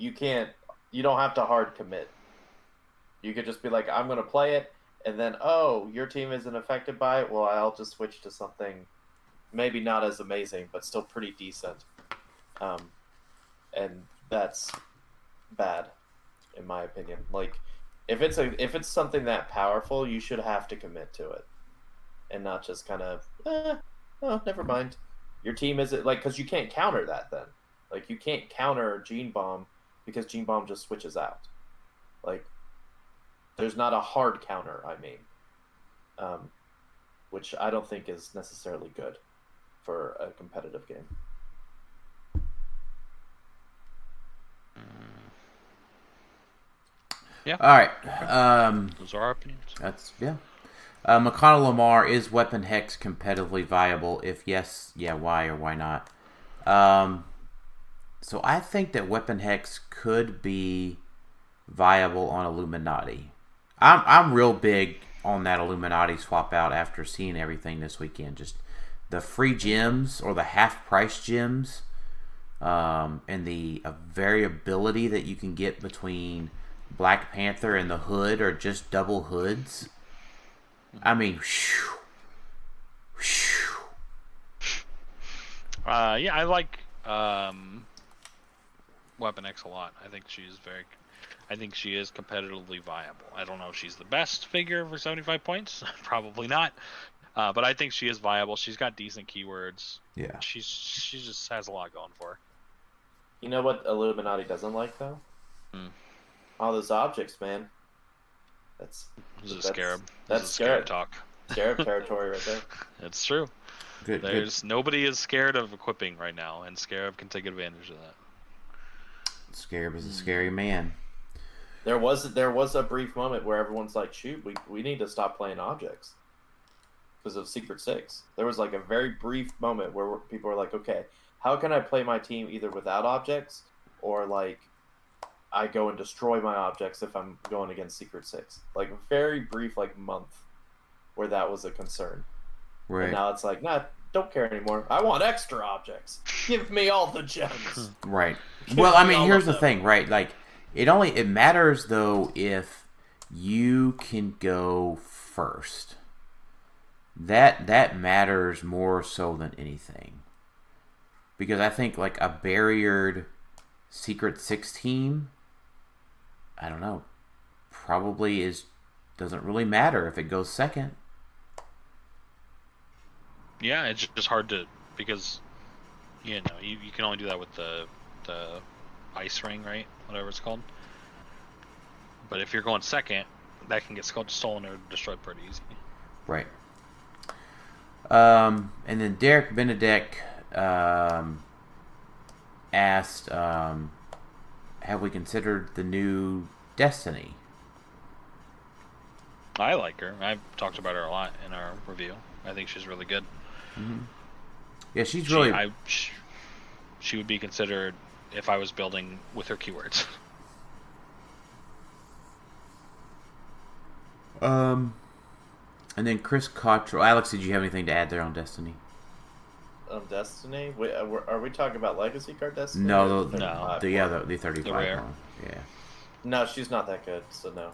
[SPEAKER 4] don't have to hard commit. You could just be like, I'm gonna play it, and then your team isn't affected by it. Well, I'll just switch to something. Maybe not as amazing, but still pretty decent. And that's bad, in my opinion. Like, if it's something that powerful, you should have to commit to it, and not just kind of, never mind. Your team isn't because you can't counter that then. Like, you can't counter Gene Bomb because Gene Bomb just switches out. Like, there's not a hard counter. I mean, which I don't think is necessarily good for a competitive game.
[SPEAKER 3] Yeah.
[SPEAKER 2] All right.
[SPEAKER 3] Those are our opinions.
[SPEAKER 2] McConnell Lamar, is Weapon Hex competitively viable? If yes, yeah, why or why not? So I think that Weapon Hex could be viable on Illuminati. I'm real big on that Illuminati swap out after seeing everything this weekend. Just the free gems or the half price gems, and the variability that you can get between Black Panther and the hood or just double hoods. I mean,
[SPEAKER 3] yeah, I like Weapon X a lot. I think she is competitively viable. I don't know if she's the best figure for 75 points. Probably not. But I think she is viable. She's got decent keywords.
[SPEAKER 2] Yeah.
[SPEAKER 3] She just has a lot going for her.
[SPEAKER 4] You know what Illuminati doesn't like, though? All those objects, man. That's
[SPEAKER 3] Scarab.
[SPEAKER 4] That's
[SPEAKER 3] Scarab talk.
[SPEAKER 4] Scarab territory right there.
[SPEAKER 3] It's true.
[SPEAKER 2] Good.
[SPEAKER 3] Nobody is scared of equipping right now, and Scarab can take advantage of that.
[SPEAKER 2] Scarab is a scary man.
[SPEAKER 4] There was a brief moment where everyone's like, shoot, we need to stop playing objects because of Secret Six. There was like a very brief moment where people were like, okay, how can I play my team either without objects or like I go and destroy my objects if I'm going against Secret Six? Like a very brief like month where that was a concern.
[SPEAKER 2] Right.
[SPEAKER 4] And now it's like, nah, don't care anymore. I want extra objects. Give me all the gems.
[SPEAKER 2] Right. Well, I mean, here's the thing, right? Like, it matters though if you can go first. That matters more so than anything. Because I think like a barriered Secret Six team, I don't know, probably doesn't really matter if it goes second.
[SPEAKER 3] Yeah, it's just hard to, because you can only do that with the ice ring, right? Whatever it's called. But if you're going second, that can get stolen or destroyed pretty easy.
[SPEAKER 2] Right. And then Derek BINNENDYK asked, have we considered the new Destiny?
[SPEAKER 3] I like her. I've talked about her a lot in our review. I think she's really good.
[SPEAKER 2] Mm-hmm. Yeah, she
[SPEAKER 3] would be considered if I was building with her keywords.
[SPEAKER 2] And then Chris Cottrell. Alex, did you have anything to add there on Destiny?
[SPEAKER 4] Destiny? Wait, are we talking about Legacy card Destiny?
[SPEAKER 2] No,
[SPEAKER 4] the
[SPEAKER 2] 35
[SPEAKER 3] the rare.
[SPEAKER 2] one. Yeah.
[SPEAKER 4] No, she's not that good, so no.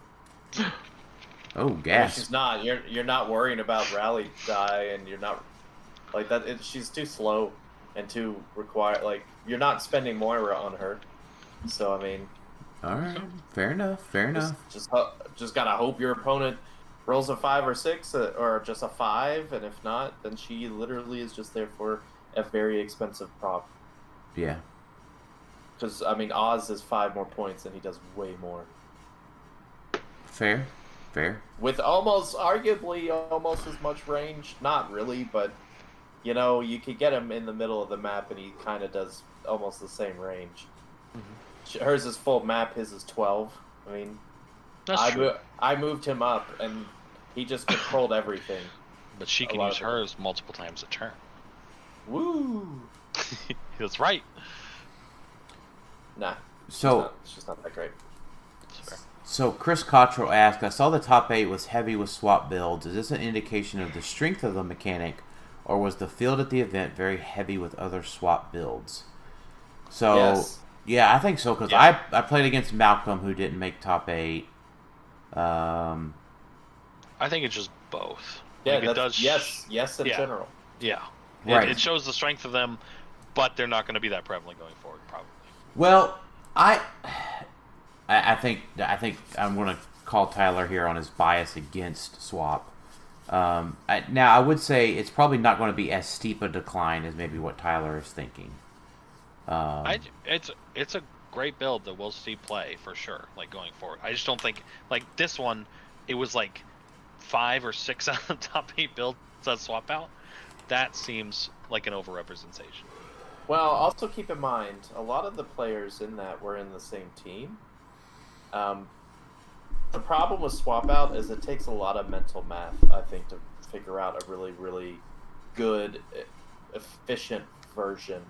[SPEAKER 2] Oh,
[SPEAKER 4] No,
[SPEAKER 2] gas.
[SPEAKER 4] she's not. You're not worrying about rally die, and you're not like that. She's too slow and too like you're not spending Moira on her. So I mean,
[SPEAKER 2] all right, fair enough.
[SPEAKER 4] Just gotta hope your opponent rolls a 5 or 6 or just a 5, and if not, then she literally is just there for a very expensive prop.
[SPEAKER 2] Yeah.
[SPEAKER 4] Because I mean, Oz is 5 more points, and he does way more.
[SPEAKER 2] Fair.
[SPEAKER 4] With arguably almost as much range. Not really, but you could get him in the middle of the map, and he kind of does almost the same range. Mm-hmm. Hers is full map, his is 12. I mean,
[SPEAKER 3] that's true.
[SPEAKER 4] I moved him up, and he just controlled everything.
[SPEAKER 3] But she can use hers multiple times a turn.
[SPEAKER 4] Woo!
[SPEAKER 3] That's right.
[SPEAKER 4] Nah.
[SPEAKER 2] So
[SPEAKER 4] she's not that great.
[SPEAKER 2] So Chris Cottrell asked, I saw the top 8 was heavy with swap builds. Is this an indication of the strength of the mechanic, or was the field at the event very heavy with other swap builds? So,
[SPEAKER 4] yes.
[SPEAKER 2] Yeah, I think so, because I played against Malcolm, who didn't make top 8.
[SPEAKER 3] I think it's just both.
[SPEAKER 4] Yeah,
[SPEAKER 3] like it does.
[SPEAKER 4] Yes, in general.
[SPEAKER 3] Yeah.
[SPEAKER 2] Right.
[SPEAKER 3] It shows the strength of them, but they're not going to be that prevalent going forward, probably.
[SPEAKER 2] Well, I think I'm going to call Tylor here on his bias against swap. Now, I would say it's probably not going to be as steep a decline as maybe what Tylor is thinking.
[SPEAKER 3] It's a great build that we'll see play for sure, like going forward. I just don't think like this one. It was like 5 or 6 out of the top 8 builds that swap out. That seems like an overrepresentation.
[SPEAKER 4] Well, also keep in mind, a lot of the players in that were in the same team. The problem with swap out is it takes a lot of mental math, I think, to figure out a really, really good, efficient version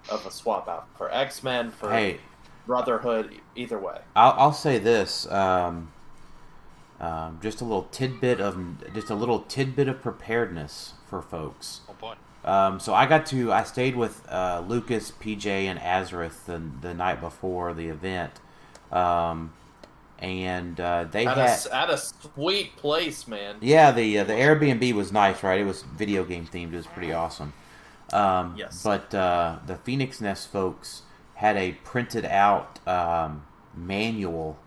[SPEAKER 4] of a swap out for X-Men, for Brotherhood, either way.
[SPEAKER 2] I'll say this. Just a little tidbit of preparedness for folks.
[SPEAKER 3] Oh boy.
[SPEAKER 2] So I stayed with Lucas, PJ, and Azareth the night before the event, and they had
[SPEAKER 4] at a sweet place, man.
[SPEAKER 2] Yeah, the Airbnb was nice, right? It was video game themed. It was pretty awesome.
[SPEAKER 4] Yes.
[SPEAKER 2] But the Phoenix Nest folks had a printed out manual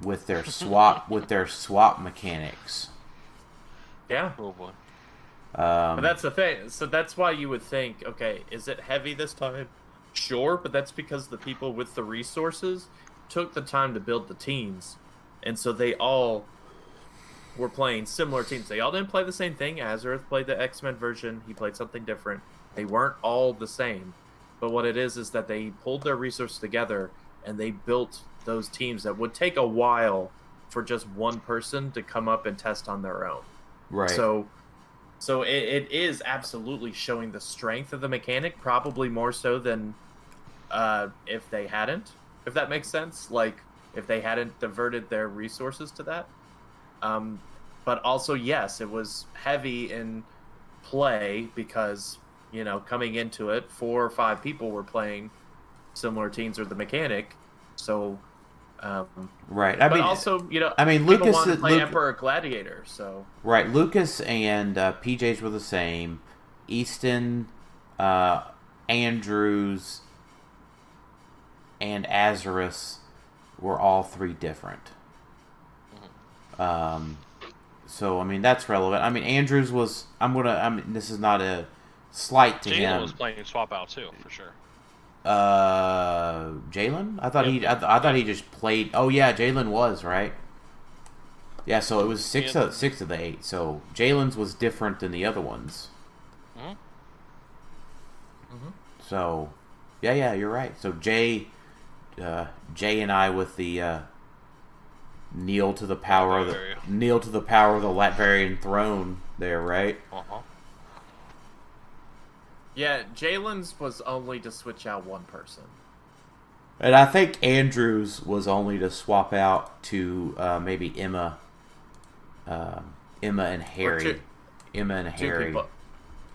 [SPEAKER 2] with their swap mechanics.
[SPEAKER 4] Yeah.
[SPEAKER 3] Oh boy.
[SPEAKER 4] But that's the thing. So that's why you would think, okay, is it heavy this time? Sure, but that's because the people with the resources took the time to build the teams. And so they all were playing similar teams. They all didn't play the same thing. Azareth played the X-Men version. He played something different. They weren't all the same. But what it is that they pulled their resources together and they built those teams that would take a while for just one person to come up and test on their own.
[SPEAKER 2] Right.
[SPEAKER 4] So it is absolutely showing the strength of the mechanic, probably more so than if they hadn't, if that makes sense. Like, if they hadn't diverted their resources to that. But also, yes, it was heavy in play because, coming into it, 4 or 5 people were playing similar teams with the mechanic. So,
[SPEAKER 2] right.
[SPEAKER 4] But also,
[SPEAKER 2] Lucas
[SPEAKER 4] wanted to play Emperor Gladiator. So
[SPEAKER 2] right, Lucas and PJs were the same. Easton, Andrews, and Azarus were all 3 different. So that's relevant. Andrews was. This is not a slight to him.
[SPEAKER 3] Jalen was playing swap out too, for sure.
[SPEAKER 2] Jalen? I thought he just played. Oh yeah, Jalen was right. Yeah, so it was 6 of the 8. So Jalen's was different than the other ones.
[SPEAKER 3] Mm-hmm.
[SPEAKER 2] So, yeah, you're right. So Jay and I with the kneel to the power of the Latvian throne there, right?
[SPEAKER 3] Uh-huh.
[SPEAKER 4] Yeah, Jalen's was only to switch out one person.
[SPEAKER 2] And I think Andrews was only to swap out to maybe Emma and Harry. Emma and Harry.
[SPEAKER 4] People.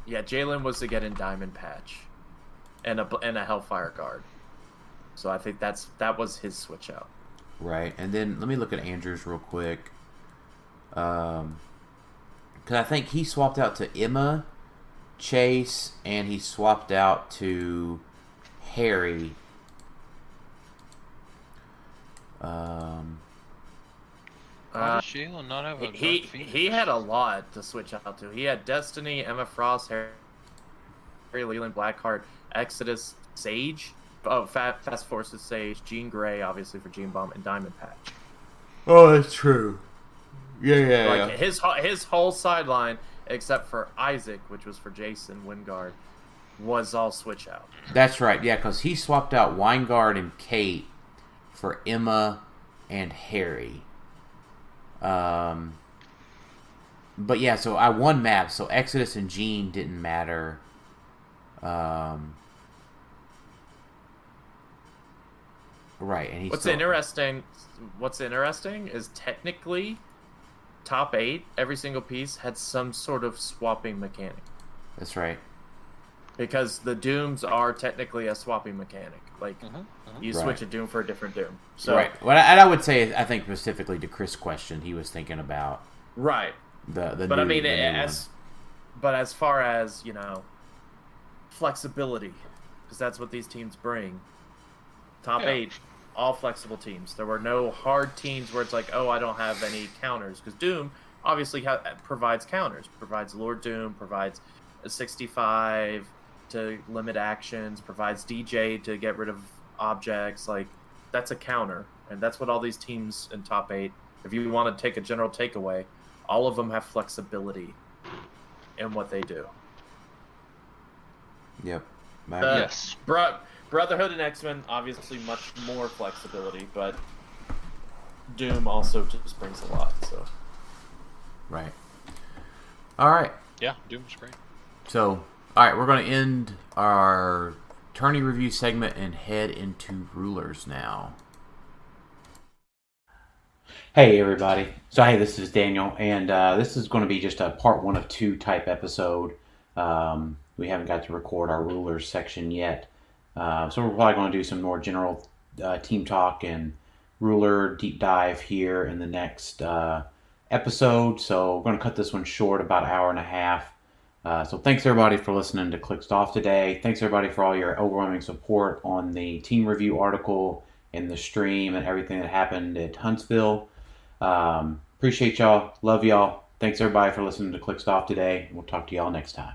[SPEAKER 4] Yeah, Jalen was to get in Diamond Patch and a Hellfire Guard. So I think that was his switch out.
[SPEAKER 2] Right, and then let me look at Andrews real quick. Because I think he swapped out to Emma, Chase, and he swapped out to Harry.
[SPEAKER 3] Why does Sheila not have a
[SPEAKER 4] he had a lot to switch out to. He had Destiny, Emma Frost, Harry Leland, Blackheart, Exodus, Sage. Oh, Fast Forces, Sage, Jean Grey, obviously for Gene Bomb, and Diamond Patch.
[SPEAKER 2] Oh, that's true. Yeah.
[SPEAKER 4] His whole sideline, except for Isaac, which was for Jason Wingard, was all switch out.
[SPEAKER 2] That's right, yeah, because he swapped out Weingard and Kate for Emma and Harry. But yeah, so I won maps, so Exodus and Jean didn't matter. Right, and
[SPEAKER 4] what's interesting is technically top 8, every single piece had some sort of swapping mechanic.
[SPEAKER 2] That's right.
[SPEAKER 4] Because the Dooms are technically a swapping mechanic. Like, you switch a Doom for a different Doom. So,
[SPEAKER 2] right. Well, and I would say, I think specifically to Chris' question, he was thinking about
[SPEAKER 4] right. But as far as, flexibility, because that's what these teams bring. Top 8, all flexible teams. There were no hard teams where it's like, oh, I don't have any counters. Because Doom obviously provides counters. Provides Lord Doom, provides a 65 to limit actions, provides DJ to get rid of objects. Like, that's a counter. And that's what all these teams in top 8, if you want to take a general takeaway, all of them have flexibility in what they do.
[SPEAKER 2] Yep.
[SPEAKER 3] Yes.
[SPEAKER 4] Brotherhood and X-Men, obviously much more flexibility, but Doom also just brings a lot. So.
[SPEAKER 2] Right. All right.
[SPEAKER 3] Yeah, Doom's great.
[SPEAKER 2] So, all right, we're going to end our tourney review segment and head into rulers now.
[SPEAKER 5] Hey everybody. So hey, this is Daniel, and this is going to be just a part 1 of 2 type episode. We haven't got to record our rulers section yet. So we're probably going to do some more general team talk and ruler deep dive here in the next episode. So we're going to cut this one short, about an hour and a half. So thanks everybody for listening to Clixed Off today. Thanks everybody for all your overwhelming support on the team review article and the stream and everything that happened at Huntsville. Appreciate y'all. Love y'all. Thanks everybody for listening to Clixed Off today. We'll talk to y'all next time.